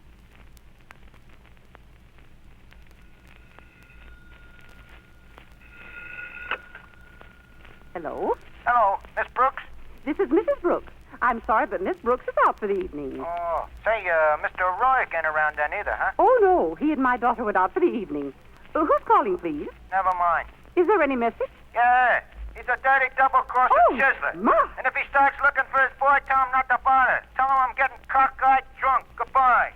[SPEAKER 8] Hello?
[SPEAKER 3] Hello, Miss Brooks?
[SPEAKER 8] This is Mrs. Brooks. I'm sorry, but Miss Brooks is out for the evening.
[SPEAKER 3] Oh, say, Mr. O'Rourke ain't around then either, huh?
[SPEAKER 8] Oh, no. He and my daughter went out for the evening. Who's calling, please?
[SPEAKER 3] Never mind.
[SPEAKER 8] Is there any message?
[SPEAKER 3] Yeah, he's a dirty double-crossing
[SPEAKER 8] Oh,
[SPEAKER 3] chiseler.
[SPEAKER 8] Ma!
[SPEAKER 3] And if he starts looking for his boy, tell him not to bother. Tell him I'm getting cockeyed drunk. Goodbye.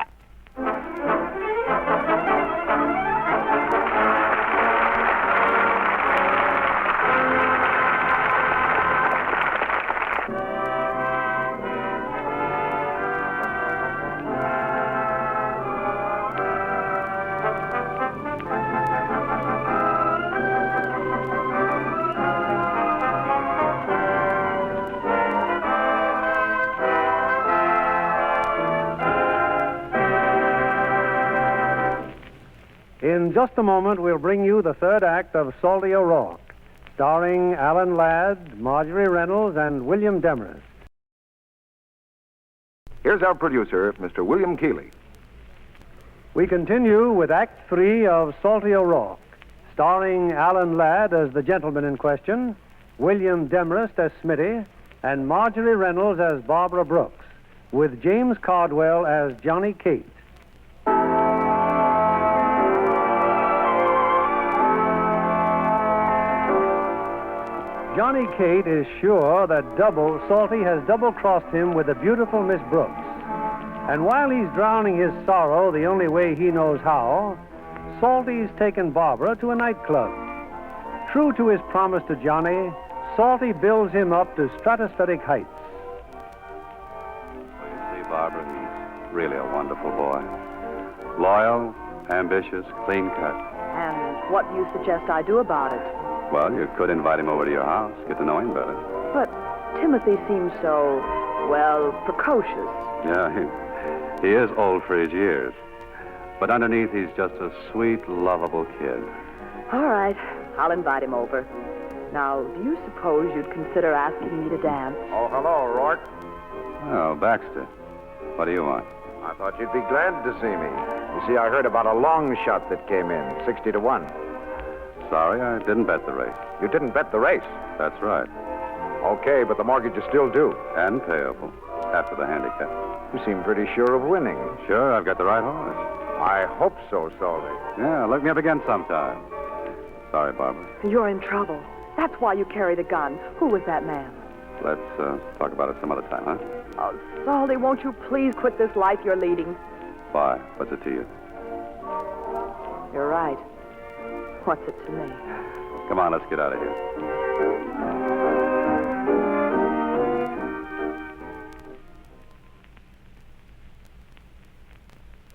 [SPEAKER 2] In just a moment, we'll bring you the third act of Salty O'Rourke, starring Alan Ladd, Marjorie Reynolds, and William Demarest.
[SPEAKER 1] Here's our producer, Mr. William Keeley.
[SPEAKER 2] We continue with Act 3 of Salty O'Rourke, starring Alan Ladd as the gentleman in question, William Demarest as Smitty, and Marjorie Reynolds as Barbara Brooks, with James Cardwell as Johnny Cate. Johnny Cate is sure that Salty has double-crossed him with the beautiful Miss Brooks. And while he's drowning his sorrow the only way he knows how, Salty's taken Barbara to a nightclub. True to his promise to Johnny, Salty builds him up to stratospheric heights.
[SPEAKER 5] Well, you see, Barbara, he's really a wonderful boy. Loyal, ambitious, clean-cut.
[SPEAKER 7] And what do you suggest I do about it?
[SPEAKER 5] Well, you could invite him over to your house, get to know him better.
[SPEAKER 7] But Timothy seems so, well, precocious.
[SPEAKER 5] Yeah, he is old for his years. But underneath, he's just a sweet, lovable kid.
[SPEAKER 7] All right, I'll invite him over. Now, do you suppose you'd consider asking me to dance?
[SPEAKER 11] Oh, hello, Rourke.
[SPEAKER 5] Oh, Baxter. What do you want?
[SPEAKER 11] I thought you'd be glad to see me. You see, I heard about a long shot that came in, 60-1.
[SPEAKER 5] Sorry, I didn't bet the race.
[SPEAKER 11] You didn't bet the race?
[SPEAKER 5] That's right.
[SPEAKER 11] Okay, but the mortgage is still due.
[SPEAKER 5] And payable, after the handicap.
[SPEAKER 11] You seem pretty sure of winning.
[SPEAKER 5] Sure, I've got the right horse.
[SPEAKER 11] I hope so, Salty.
[SPEAKER 5] Yeah, look me up again sometime. Sorry, Barbara.
[SPEAKER 7] You're in trouble. That's why you carry the gun. Who was that man?
[SPEAKER 5] Let's talk about it some other time, huh?
[SPEAKER 7] Oh, Salty, won't you please quit this life you're leading?
[SPEAKER 5] Why? What's it to you?
[SPEAKER 7] You're right. What's it to me?
[SPEAKER 5] Come on, let's get out of here.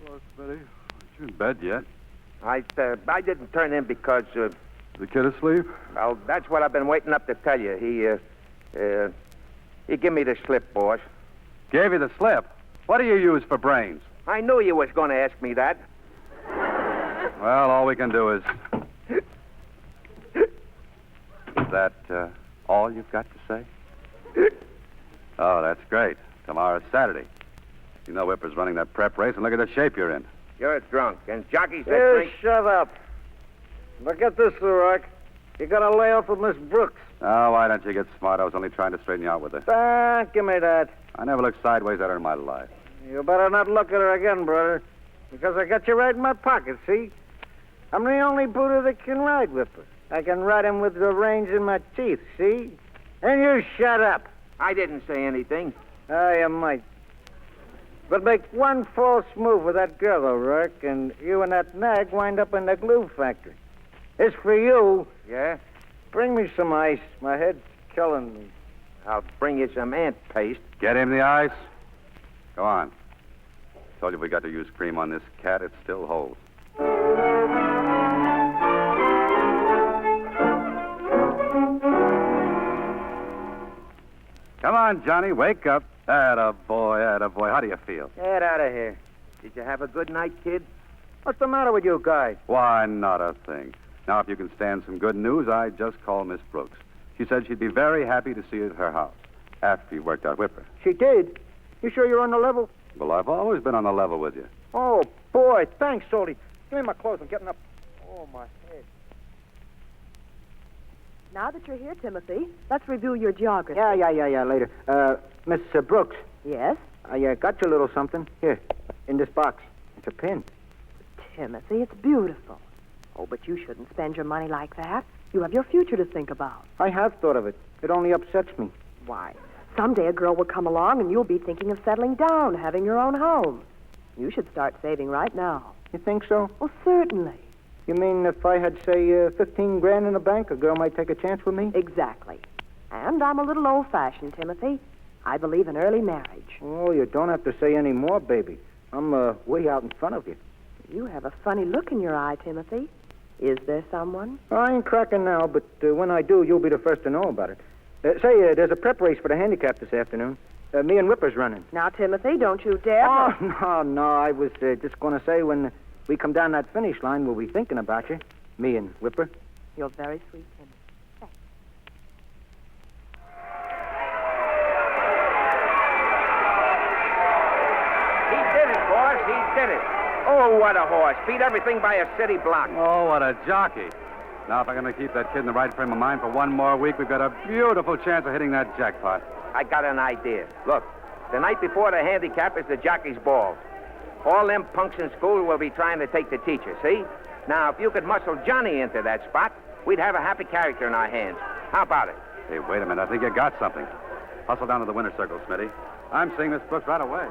[SPEAKER 5] Hello, Smitty. Aren't you in bed yet?
[SPEAKER 6] I didn't turn in because,
[SPEAKER 5] Is the kid asleep?
[SPEAKER 6] well, that's what I've been waiting up to tell you. He gave me the slip, boss.
[SPEAKER 5] Gave you the slip? What do you use for brains?
[SPEAKER 6] I knew you was going to ask me that.
[SPEAKER 5] Well, all we can do is... Is that all you've got to say? Oh, that's great. Tomorrow's Saturday. You know Whipper's running that prep race, and look at the shape you're in.
[SPEAKER 6] You're drunk, and jockeys that
[SPEAKER 12] You
[SPEAKER 6] drink...
[SPEAKER 12] shut up. Look at this, Rourke. You got a layoff with Miss Brooks.
[SPEAKER 5] Oh, why don't you get smart? I was only trying to straighten you out with her.
[SPEAKER 12] Give me that.
[SPEAKER 5] I never looked sideways at her in my life.
[SPEAKER 12] You better not look at her again, brother. Because I got you right in my pocket, see? I'm the only booter that can ride Whipper. I can ride him with the reins in my teeth, see? And you shut up.
[SPEAKER 6] I didn't say anything.
[SPEAKER 12] You might. But make one false move with that girl, though, Rourke, and you and that nag wind up in the glue factory. It's for you.
[SPEAKER 6] Yeah?
[SPEAKER 12] Bring me some ice. My head's killing me.
[SPEAKER 6] I'll bring you some ant paste.
[SPEAKER 5] Get him the ice. Go on. Told you we got to use cream on this cat. It still holds. Come on, Johnny, wake up. Attaboy, attaboy. How do you feel?
[SPEAKER 12] Get out of here.
[SPEAKER 6] Did you have a good night, kid?
[SPEAKER 12] What's the matter with you guys?
[SPEAKER 5] Why, not a thing. Now, if you can stand some good news, I just called Miss Brooks. She said she'd be very happy to see you at her house after you worked out Whipper.
[SPEAKER 12] She did? You sure you're on the level?
[SPEAKER 5] Well, I've always been on the level with you.
[SPEAKER 12] Oh, boy. Thanks, Salty. Give me my clothes. I'm getting up. Oh, my head.
[SPEAKER 7] Now that you're here, Timothy, let's review your geography.
[SPEAKER 12] Yeah, later. Miss Brooks.
[SPEAKER 7] Yes?
[SPEAKER 12] I got you a little something. Here, in this box. It's a pin.
[SPEAKER 7] Timothy, it's beautiful. Oh, but you shouldn't spend your money like that. You have your future to think about.
[SPEAKER 12] I have thought of it. It only upsets me.
[SPEAKER 7] Why? Someday a girl will come along and you'll be thinking of settling down, having your own home. You should start saving right now.
[SPEAKER 12] You think so?
[SPEAKER 7] Well, certainly.
[SPEAKER 12] You mean if I had, say, 15 grand in the bank, a girl might take a chance with me?
[SPEAKER 7] Exactly. And I'm a little old-fashioned, Timothy. I believe in early marriage.
[SPEAKER 12] Oh, you don't have to say any more, baby. I'm way out in front of you.
[SPEAKER 7] You have a funny look in your eye, Timothy. Is there someone?
[SPEAKER 12] I ain't cracking now, but when I do, you'll be the first to know about it. There's a prep race for the handicap this afternoon. Me and Whipper's running.
[SPEAKER 7] Now, Timothy, don't you dare...
[SPEAKER 12] Oh, no. I was just going to say when we come down that finish line, we'll be thinking about you. Me and Whipper.
[SPEAKER 7] You're very sweet, Timothy. Thanks.
[SPEAKER 6] He did it, boss. He did it. Oh, what a horse. Beat everything by a city block.
[SPEAKER 5] Oh, what a jockey. Now, if I'm going to keep that kid in the right frame of mind for one more week, we've got a beautiful chance of hitting that jackpot.
[SPEAKER 6] I got an idea. Look, the night before the handicap is the jockey's ball. All them punks in school will be trying to take the teacher, see? Now, if you could muscle Johnny into that spot, we'd have a happy character in our hands. How about it?
[SPEAKER 5] Hey, wait a minute. I think you got something. Hustle down to the winner's circle, Smitty. I'm seeing Miss Brooks right away.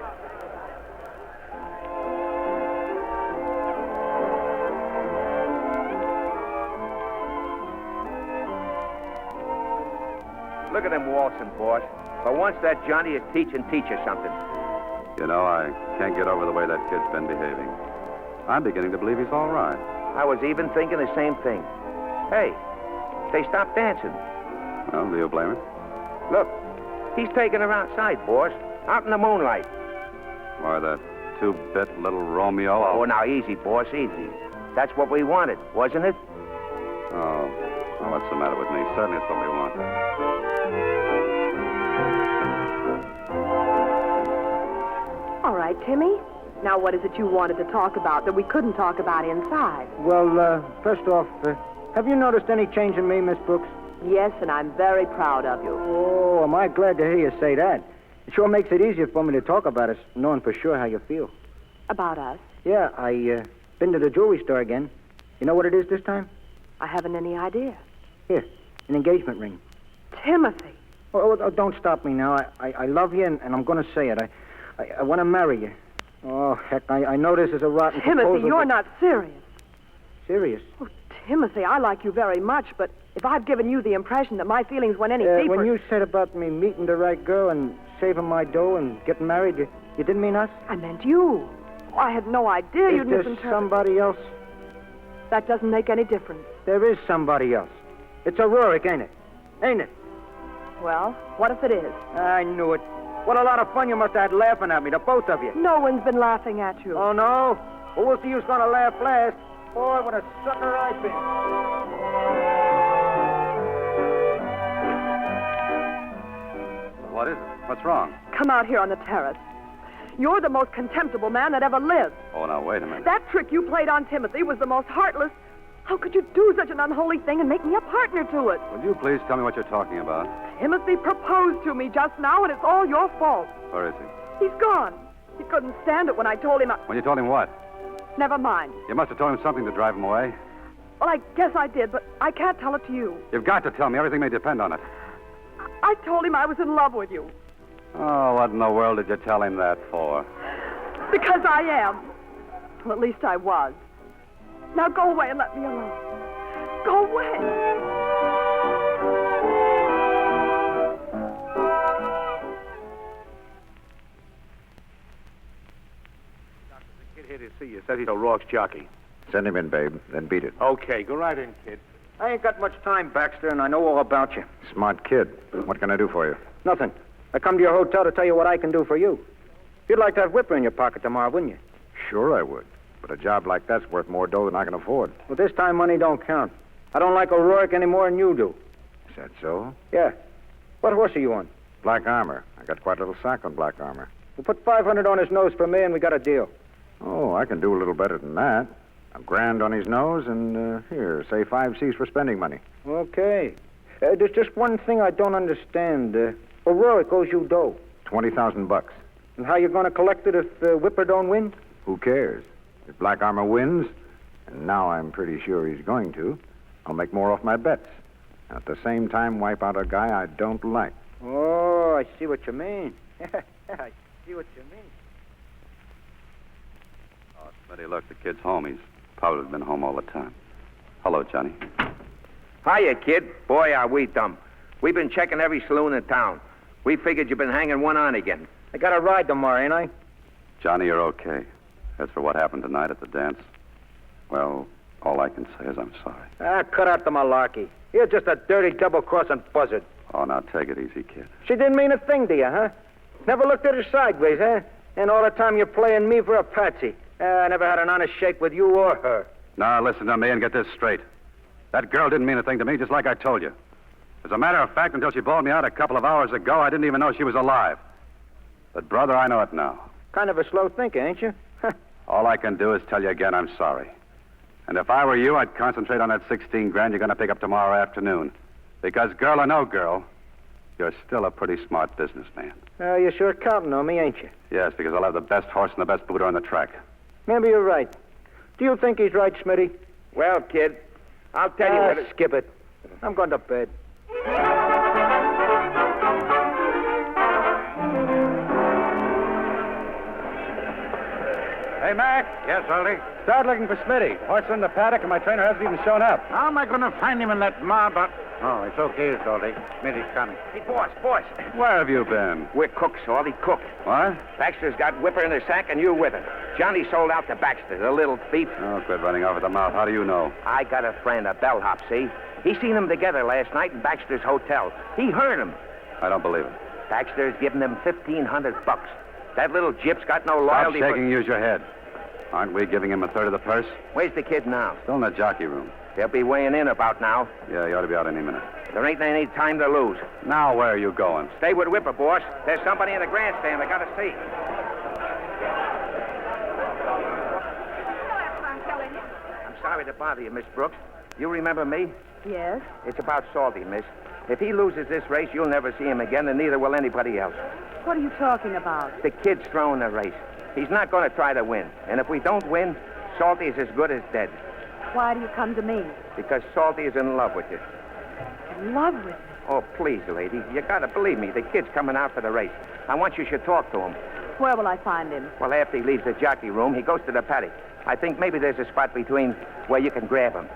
[SPEAKER 6] Look at him waltzing, boss. For once, that Johnny is teaching teacher something.
[SPEAKER 5] You know, I can't get over the way that kid's been behaving. I'm beginning to believe he's all right.
[SPEAKER 6] I was even thinking the same thing. Hey, They stopped dancing.
[SPEAKER 5] Well, do you blame him?
[SPEAKER 6] Look, he's taking her outside, boss. Out in the moonlight.
[SPEAKER 5] Why, that two-bit little Romeo.
[SPEAKER 6] Oh, now, easy, boss, easy. That's what we wanted, wasn't it?
[SPEAKER 5] Oh, well, what's the matter with me? Certainly it's what we want.
[SPEAKER 7] All right, Timmy. Now, what is it you wanted to talk about that we couldn't talk about inside?
[SPEAKER 3] Well, first off, have you noticed any change in me, Miss Brooks?
[SPEAKER 7] Yes, and I'm very proud of you.
[SPEAKER 3] Oh, am I glad to hear you say that. It sure makes it easier for me to talk about us, knowing for sure how you feel.
[SPEAKER 7] About us?
[SPEAKER 3] Yeah, I been to the jewelry store again. You know what it is this time?
[SPEAKER 7] I haven't any idea.
[SPEAKER 3] Here, an engagement ring.
[SPEAKER 7] Timothy.
[SPEAKER 3] Oh, don't stop me now. I love you, and I'm going to say it. I want to marry you. Oh, heck, I know this is a rotten
[SPEAKER 7] Timothy,
[SPEAKER 3] proposal,
[SPEAKER 7] you're
[SPEAKER 3] but...
[SPEAKER 7] not serious.
[SPEAKER 3] Serious?
[SPEAKER 7] Oh, Timothy, I like you very much, but if I've given you the impression that my feelings went any deeper...
[SPEAKER 3] When you said about me meeting the right girl and saving my dough and getting married, you didn't mean us?
[SPEAKER 7] I meant you. Oh, I had no idea you'd misinterpret...
[SPEAKER 3] Is there somebody else?
[SPEAKER 7] That doesn't make any difference.
[SPEAKER 3] There is somebody else. It's Auroric, ain't it? Ain't it?
[SPEAKER 7] Well, what if it is?
[SPEAKER 3] I knew it. What a lot of fun you must have had laughing at me, the both of you.
[SPEAKER 7] No one's been laughing at you.
[SPEAKER 3] Oh, no? Well, we'll see who's going to laugh last. Boy, what a sucker I've been.
[SPEAKER 5] What is it? What's wrong?
[SPEAKER 7] Come out here on the terrace. You're the most contemptible man that ever lived.
[SPEAKER 5] Oh, now, wait a minute.
[SPEAKER 7] That trick you played on Timothy was the most heartless... How could you do such an unholy thing and make me a partner to it?
[SPEAKER 5] Will you please tell me what you're talking about?
[SPEAKER 7] Timothy proposed to me just now, and it's all your fault.
[SPEAKER 5] Where is he?
[SPEAKER 7] He's gone. He couldn't stand it when I told him
[SPEAKER 5] When you told him what?
[SPEAKER 7] Never mind.
[SPEAKER 5] You must have told him something to drive him away.
[SPEAKER 7] Well, I guess I did, but I can't tell it to you.
[SPEAKER 5] You've got to tell me. Everything may depend on it.
[SPEAKER 7] I told him I was in love with you.
[SPEAKER 5] Oh, what in the world did you tell him that for?
[SPEAKER 7] Because I am. Well, at least I was. Now go away and let me alone. Go away.
[SPEAKER 4] Kid here to see you. Says he's O'Rourke's jockey.
[SPEAKER 11] Send him in, babe, then beat it.
[SPEAKER 4] Okay, go right in, kid.
[SPEAKER 3] I ain't got much time, Baxter, and I know all about you.
[SPEAKER 11] Smart kid. What can I do for you?
[SPEAKER 3] Nothing. I come to your hotel to tell you what I can do for you. You'd like to have Whipper in your pocket tomorrow, wouldn't you?
[SPEAKER 11] Sure I would. But a job like that's worth more dough than I can afford.
[SPEAKER 3] Well, this time money don't count. I don't like O'Rourke any more than you do.
[SPEAKER 11] Is that so?
[SPEAKER 3] Yeah. What horse are you on?
[SPEAKER 11] Black armor. I got quite a little sack on black armor.
[SPEAKER 3] We'll put $500 on his nose for me, and we got a deal.
[SPEAKER 11] Oh, I can do a little better than that. $1,000 on his nose, and here, say 5 C's for spending money.
[SPEAKER 3] Okay. There's just one thing I don't understand. O'Rourke owes you dough.
[SPEAKER 11] $20,000.
[SPEAKER 3] And how you going to collect it if Whipper don't win?
[SPEAKER 11] Who cares? If Black Armor wins, and now I'm pretty sure he's going to, I'll make more off my bets. And at the same time, wipe out a guy I don't like.
[SPEAKER 3] Oh, I see what you mean. I see what you mean.
[SPEAKER 5] Oh, Smitty, look, the kid's home. He's probably been home all the time. Hello, Johnny.
[SPEAKER 6] Hiya, kid. Boy, are we dumb. We've been checking every saloon in town. We figured you've been hanging one on again.
[SPEAKER 3] I got a ride tomorrow, ain't I?
[SPEAKER 5] Johnny, you're okay. As for what happened tonight at the dance, well, all I can say is I'm sorry.
[SPEAKER 3] Cut out the malarkey. You're just a dirty double-crossing buzzard.
[SPEAKER 5] Oh, now take it easy, kid.
[SPEAKER 3] She didn't mean a thing to you, huh? Never looked at her sideways, huh? And all the time you're playing me for a patsy. I never had an honest shake with you or her.
[SPEAKER 5] Now, listen to me and get this straight. That girl didn't mean a thing to me, just like I told you. As a matter of fact, until she bawled me out a couple of hours ago, I didn't even know she was alive. But, brother, I know it now.
[SPEAKER 3] Kind of a slow thinker, ain't you?
[SPEAKER 5] All I can do is tell you again I'm sorry. And if I were you, I'd concentrate on that 16 grand you're going to pick up tomorrow afternoon. Because girl or no girl, you're still a pretty smart businessman.
[SPEAKER 3] You're sure counting on me, ain't you?
[SPEAKER 5] Yes, because I'll have the best horse and the best booter on the track.
[SPEAKER 3] Maybe you're right. Do you think he's right, Smitty?
[SPEAKER 6] Well, kid, I'll tell you what...
[SPEAKER 3] Skip it. I'm going to bed.
[SPEAKER 12] Hey, Mac.
[SPEAKER 11] Yes, Salty?
[SPEAKER 2] Start looking for Smitty. Horse in the paddock, and my trainer hasn't even shown up.
[SPEAKER 12] How am I going to find him in that mob? Oh, it's okay, Salty. Smitty's coming.
[SPEAKER 6] Hey, boss.
[SPEAKER 5] Where have you been?
[SPEAKER 6] We're cooked, Salty, cooked.
[SPEAKER 5] What?
[SPEAKER 6] Baxter's got Whipper in the sack, and you with him. Johnny sold out to Baxter, the little thief.
[SPEAKER 5] Oh, quit running off at the mouth. How do you know?
[SPEAKER 6] I got a friend, a bellhop, see? He seen them together last night in Baxter's hotel. He heard them.
[SPEAKER 5] I don't believe it.
[SPEAKER 6] Baxter's giving them $1,500. That little gyp's got no
[SPEAKER 5] Stop
[SPEAKER 6] loyalty.
[SPEAKER 5] shaking, use your head. Aren't we giving him a third of the purse?
[SPEAKER 6] Where's the kid now?
[SPEAKER 5] Still in the jockey room.
[SPEAKER 6] They'll be weighing in about now.
[SPEAKER 5] Yeah, he ought to be out any minute.
[SPEAKER 6] There ain't any time to lose.
[SPEAKER 5] Now, where are you going?
[SPEAKER 6] Stay with Whipper, boss. There's somebody in the grandstand I gotta see. I'm sorry to bother you, Miss Brooks. You remember me?
[SPEAKER 7] Yes?
[SPEAKER 6] It's about Salty, miss. If he loses this race, you'll never see him again, and neither will anybody else.
[SPEAKER 7] What are you talking about?
[SPEAKER 6] The kid's throwing the race. He's not going to try to win. And if we don't win, Salty is as good as dead.
[SPEAKER 7] Why do you come to me?
[SPEAKER 6] Because Salty is in love with you.
[SPEAKER 7] In love with me?
[SPEAKER 6] Oh, please, lady. You got to believe me. The kid's coming out for the race. I want you should talk to him.
[SPEAKER 7] Where will I find him?
[SPEAKER 6] Well, after he leaves the jockey room, he goes to the paddock. I think maybe there's a spot between where you can grab him.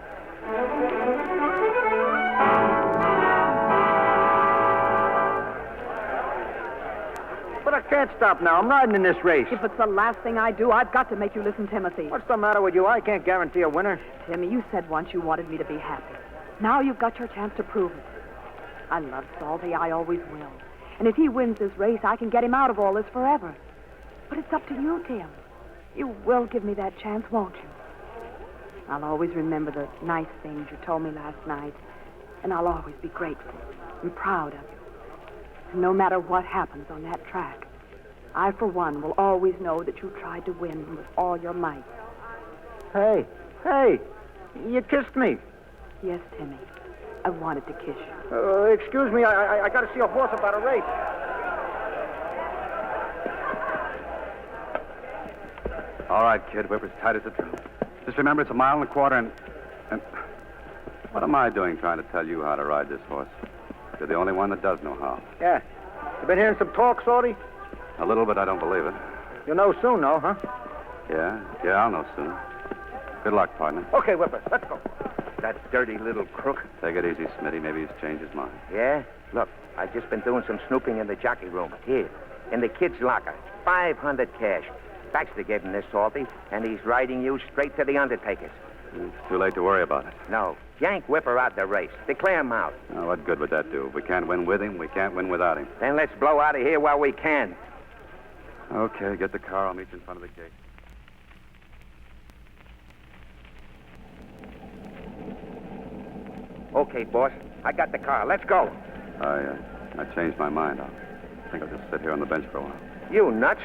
[SPEAKER 3] But I can't stop now. I'm riding in this race.
[SPEAKER 7] If it's the last thing I do, I've got to make you listen, Timothy.
[SPEAKER 3] What's the matter with you? I can't guarantee a winner.
[SPEAKER 7] Timmy, you said once you wanted me to be happy. Now you've got your chance to prove it. I love Salty. I always will. And if he wins this race, I can get him out of all this forever. But it's up to you, Tim. You will give me that chance, won't you? I'll always remember the nice things you told me last night. And I'll always be grateful and proud of you. And no matter what happens on that track, I, for one, will always know that you tried to win with all your might.
[SPEAKER 3] Hey, you kissed me.
[SPEAKER 7] Yes, Timmy. I wanted to kiss you.
[SPEAKER 3] Excuse me, I got to see a horse about a race.
[SPEAKER 5] All right, kid. Whipper's tight as a drum. Just remember, it's 1.25 miles, and... What am I doing trying to tell you how to ride this horse? You're the only one that does know how.
[SPEAKER 3] Yeah. You been hearing some talk, Salty?
[SPEAKER 5] A little bit, I don't believe it.
[SPEAKER 3] You'll know soon, though, huh?
[SPEAKER 5] Yeah, I'll know soon. Good luck, partner.
[SPEAKER 3] Okay, Whipper, let's go.
[SPEAKER 6] That dirty little crook.
[SPEAKER 5] Take it easy, Smitty. Maybe he's changed his mind.
[SPEAKER 6] Yeah? Look, I've just been doing some snooping in the jockey room. Here, in the kid's locker. 500 cash. Baxter gave him this, Salty, and he's riding you straight to the undertaker's.
[SPEAKER 5] It's too late to worry about it.
[SPEAKER 6] No. Yank Whipper out the race. Declare him out.
[SPEAKER 5] Now, what good would that do? If we can't win with him, we can't win without him.
[SPEAKER 6] Then let's blow out of here while we can.
[SPEAKER 5] Okay, get the car. I'll meet you in front of the gate.
[SPEAKER 6] Okay, boss. I got the car. Let's go.
[SPEAKER 5] I changed my mind. I think I'll just sit here on the bench for a while.
[SPEAKER 6] You nuts?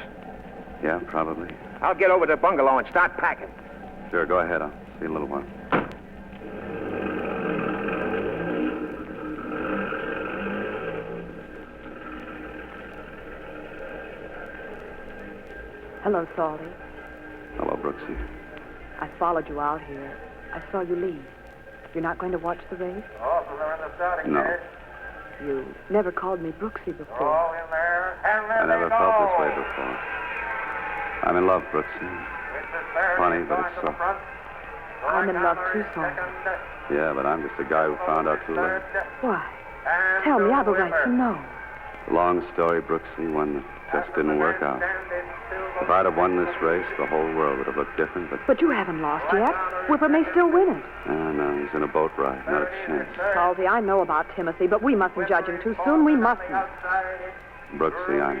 [SPEAKER 5] Yeah, probably.
[SPEAKER 6] I'll get over to the bungalow and start packing.
[SPEAKER 5] Sure, go ahead. I'll see you in a little while.
[SPEAKER 7] Hello, Salty.
[SPEAKER 5] Hello, Brooksy.
[SPEAKER 7] I followed you out here. I saw you leave. You're not going to watch the race?
[SPEAKER 10] Also, they're in the starting
[SPEAKER 5] No.
[SPEAKER 10] gate.
[SPEAKER 7] You never called me Brooksy before.
[SPEAKER 10] All in there. And
[SPEAKER 5] I
[SPEAKER 10] then
[SPEAKER 5] never
[SPEAKER 10] they
[SPEAKER 5] felt
[SPEAKER 10] go.
[SPEAKER 5] this way before. I'm in love, Brooksy. Funny, but it's so.
[SPEAKER 7] I'm in love too, Salty.
[SPEAKER 5] Yeah, but I'm just a guy who found out too late.
[SPEAKER 7] Why? Tell me, I've a right to know.
[SPEAKER 5] Long story, Brooksy, one that just didn't work out. If I'd have won this race, the whole world would have looked different, but...
[SPEAKER 7] But you haven't lost yet. Whipper may still win it.
[SPEAKER 5] No, he's in a boat ride, not a chance.
[SPEAKER 7] Salty, I know about Timothy, but we mustn't judge him too soon. We mustn't.
[SPEAKER 5] Brooksy, I'm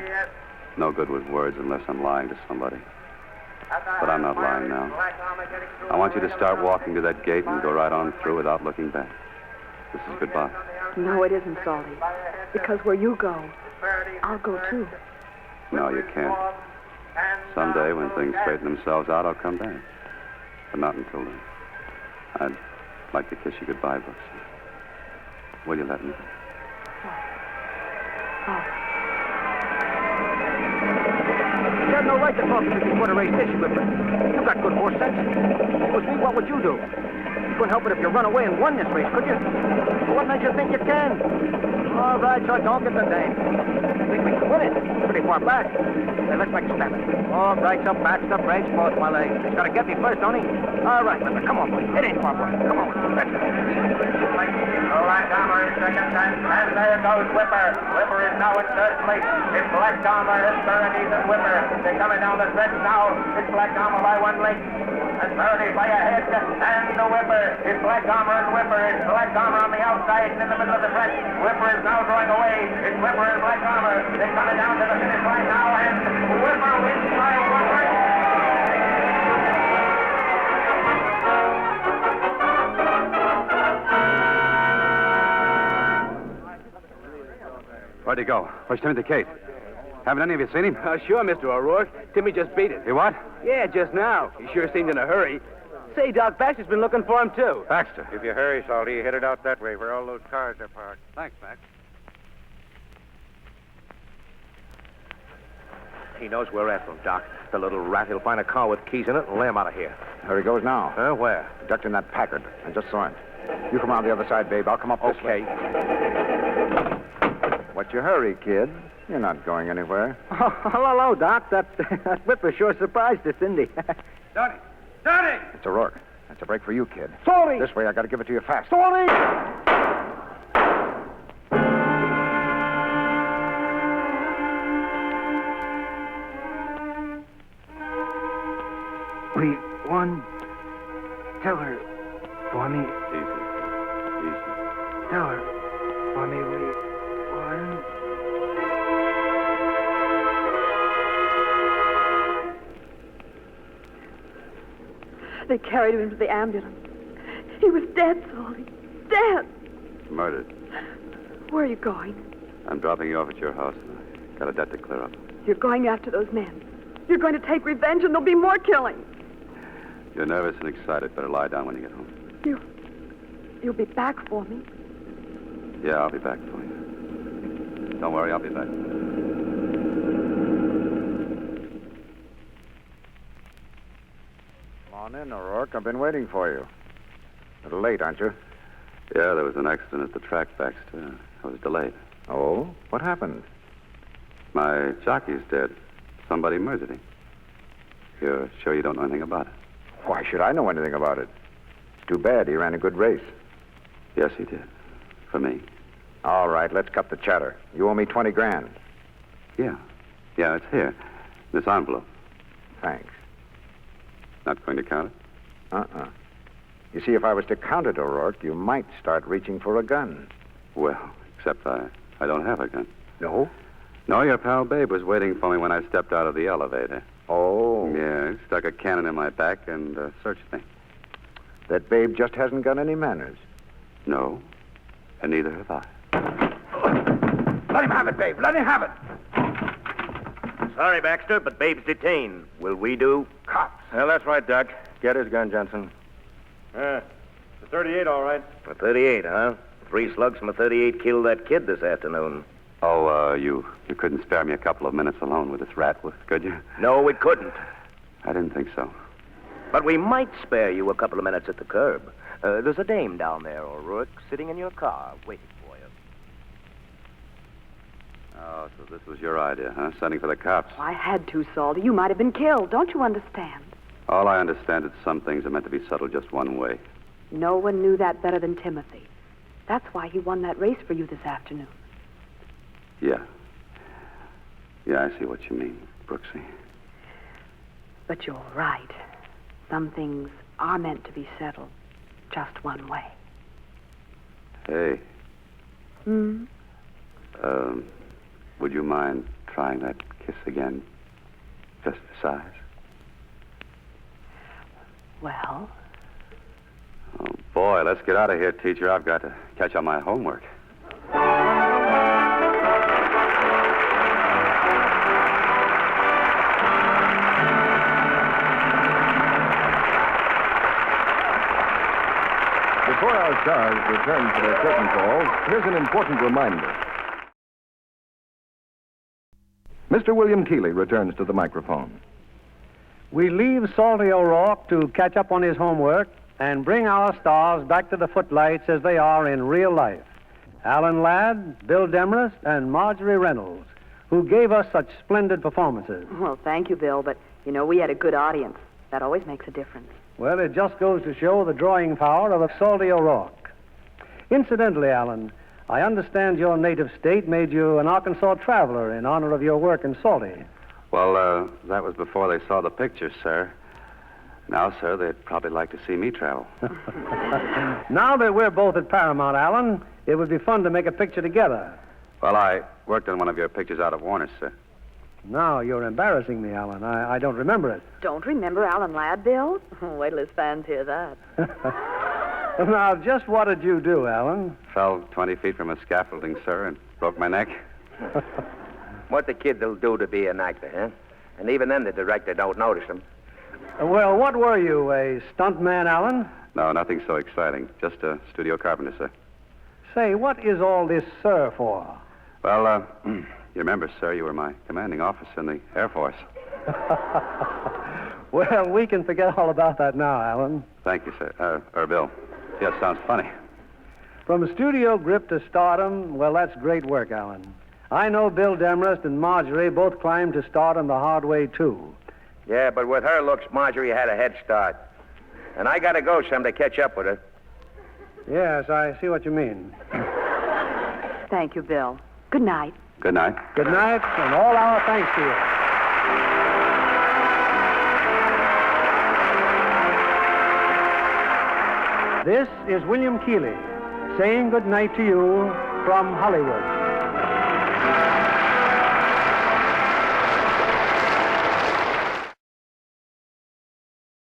[SPEAKER 5] no good with words unless I'm lying to somebody. But I'm not lying now. I want you to start walking to that gate and go right on through without looking back. This is goodbye.
[SPEAKER 7] No, it isn't, Salty. Because where you go, I'll go too.
[SPEAKER 5] No, you can't. Someday, when things straighten themselves out, I'll come back. But not until then. I'd like to kiss you goodbye, Brooksy. Will you let me?
[SPEAKER 3] You have no right to talk to me before the race, did you, Whipper? You got good horse sense. If it was me, what would you do? couldn't help it if you run away and won this race, could you? What made you think you can? All right, so don't get the dame. I think we can win it. Pretty far back. Hey, let's make a stab at it. All right, so Baxter breaks both my legs. He's got to get me first, don't he? All right, Whipper, come on, boy. It ain't far, boy. Come on. Let's go.
[SPEAKER 10] Black Armor in second, and there goes Whipper. Whipper is now in third place. It's Black Armor, Hesperides, and Whipper. They're coming down the stretch now. It's Black Armor by 1 length. Hesperides by a head, and the Whipper. It's Black Armor and Whipper. It's Black Armor on the outside and in the middle of the stretch. Whipper is now drawing away. It's Whipper and Black Armor. They're coming down to the finish line now, and Whipper wins by 1 length.
[SPEAKER 5] Where'd he go? Where's Timothy Kate? Haven't any of you seen him?
[SPEAKER 9] Sure, Mr. O'Rourke. Timmy just beat it.
[SPEAKER 5] He what?
[SPEAKER 9] Yeah, just now. He sure seemed in a hurry. Say, Doc Baxter's been looking for him, too.
[SPEAKER 5] Baxter.
[SPEAKER 10] If you hurry, Salty, you hit it out that way where all those cars are parked.
[SPEAKER 5] Thanks, Max.
[SPEAKER 6] He knows we're after him, Doc. The little rat. He'll find a car with keys in it and lay him out of here.
[SPEAKER 11] There he goes now.
[SPEAKER 6] Where?
[SPEAKER 11] Ducked in that Packard. I just saw him. You come around the other side, babe. I'll come up this way. What's your hurry, kid? You're not going anywhere.
[SPEAKER 3] Oh, hello, Doc. That Whipper sure surprised us, didn't he?
[SPEAKER 5] Johnny! Johnny!
[SPEAKER 11] It's O'Rourke. That's a break for you, kid.
[SPEAKER 3] Sorry!
[SPEAKER 11] This way, I got to give it to you fast.
[SPEAKER 3] Sorry! We won. Tell her for me.
[SPEAKER 5] Easy.
[SPEAKER 3] Tell her for me we won.
[SPEAKER 7] They carried him into the ambulance. He was dead, Salty. Dead.
[SPEAKER 5] Murdered.
[SPEAKER 7] Where are you going?
[SPEAKER 5] I'm dropping you off at your house. Got a debt to clear up.
[SPEAKER 7] You're going after those men. You're going to take revenge, and there'll be more killing.
[SPEAKER 5] You're nervous and excited. Better lie down when you get home.
[SPEAKER 7] You'll be back for me.
[SPEAKER 5] Yeah, I'll be back for you. Don't worry, I'll be back.
[SPEAKER 11] Come on in, O'Rourke. I've been waiting for you. A little late, aren't you?
[SPEAKER 5] Yeah, there was an accident at the track, Baxter. I was delayed.
[SPEAKER 11] Oh? What happened?
[SPEAKER 5] My jockey's dead. Somebody murdered him. You're sure you don't know anything about it?
[SPEAKER 11] Why should I know anything about it? It's too bad. He ran a good race.
[SPEAKER 5] Yes, he did. For me.
[SPEAKER 11] All right, let's cut the chatter. You owe me 20 grand.
[SPEAKER 5] Yeah. Yeah, it's here. This envelope.
[SPEAKER 11] Thanks.
[SPEAKER 5] Not going to count it?
[SPEAKER 11] Uh-uh. You see, if I was to count it, O'Rourke, you might start reaching for a gun.
[SPEAKER 5] Well, except I don't have a gun.
[SPEAKER 11] No?
[SPEAKER 5] No, your pal Babe was waiting for me when I stepped out of the elevator.
[SPEAKER 11] Oh.
[SPEAKER 5] Yeah, he stuck a cannon in my back and searched me.
[SPEAKER 11] That Babe just hasn't got any manners.
[SPEAKER 5] No, and neither have I.
[SPEAKER 3] Let him have it, Babe. Let him have it.
[SPEAKER 6] Sorry, Baxter, but Babe's detained. Will we do?
[SPEAKER 3] Cops.
[SPEAKER 10] Well, that's right, Doc. Get his gun, Johnson. The 38, all right.
[SPEAKER 6] A 38, huh? 3 slugs from a 38 killed that kid this afternoon.
[SPEAKER 5] Oh, you couldn't spare me a couple of minutes alone with this rat, could you?
[SPEAKER 6] No, we couldn't.
[SPEAKER 5] I didn't think so.
[SPEAKER 6] But we might spare you a couple of minutes at the curb. There's a dame down there, O'Rourke, sitting in your car, waiting for you.
[SPEAKER 5] Oh, so this was your idea, huh? Sending for the cops.
[SPEAKER 7] I had to, Salty. You might have been killed. Don't you understand?
[SPEAKER 5] All I understand is some things are meant to be settled just one way.
[SPEAKER 7] No one knew that better than Timothy. That's why he won that race for you this afternoon.
[SPEAKER 5] Yeah. Yeah, I see what you mean, Brooksy.
[SPEAKER 7] But you're right. Some things are meant to be settled just one way.
[SPEAKER 5] Hey.
[SPEAKER 7] Hmm?
[SPEAKER 5] Would you mind trying that kiss again? Just for size?
[SPEAKER 7] Well?
[SPEAKER 5] Oh, boy, let's get out of here, teacher. I've got to catch up my homework.
[SPEAKER 1] Before our stars return for their curtain calls, here's an important reminder. Mr. William Keeley returns to the microphone.
[SPEAKER 2] We leave Salty O'Rourke to catch up on his homework and bring our stars back to the footlights as they are in real life. Alan Ladd, Bill Demarest, and Marjorie Reynolds, who gave us such splendid performances.
[SPEAKER 7] Well, thank you, Bill, but, we had a good audience. That always makes a difference.
[SPEAKER 2] Well, it just goes to show the drawing power of Salty O'Rourke. Incidentally, Alan, I understand your native state made you an Arkansas traveler in honor of your work in Salty.
[SPEAKER 5] Well, that was before they saw the pictures, sir. Now, sir, they'd probably like to see me travel.
[SPEAKER 2] Now that we're both at Paramount, Alan, it would be fun to make a picture together.
[SPEAKER 5] Well, I worked on one of your pictures out of Warner's, sir.
[SPEAKER 2] Now you're embarrassing me, Alan. I don't remember it.
[SPEAKER 7] Don't remember Alan Ladd, Bill? Wait till his fans hear that.
[SPEAKER 2] Now, just what did you do, Alan?
[SPEAKER 5] Fell 20 feet from a scaffolding, sir, and broke my neck.
[SPEAKER 6] What the kid will do to be an actor, huh? And even then the director don't notice him.
[SPEAKER 2] Well, what were you, a stuntman, Alan?
[SPEAKER 5] No, nothing so exciting. Just a studio carpenter, sir.
[SPEAKER 2] Say, what is all this sir for?
[SPEAKER 5] Well, you remember, sir, you were my commanding officer in the Air Force.
[SPEAKER 2] Well, we can forget all about that now, Alan.
[SPEAKER 5] Thank you, sir. Or Bill. Yes, sounds funny.
[SPEAKER 2] From studio grip to stardom, well, that's great work, Alan. I know Bill Demarest and Marjorie both climbed to stardom the hard way, too.
[SPEAKER 6] Yeah, but with her looks, Marjorie had a head start. And I gotta go some to catch up with her.
[SPEAKER 2] Yes, I see what you mean.
[SPEAKER 7] Thank you, Bill. Good night.
[SPEAKER 5] Good night.
[SPEAKER 2] Good night, and all our thanks to you. This is William Keighley saying good night to you from Hollywood.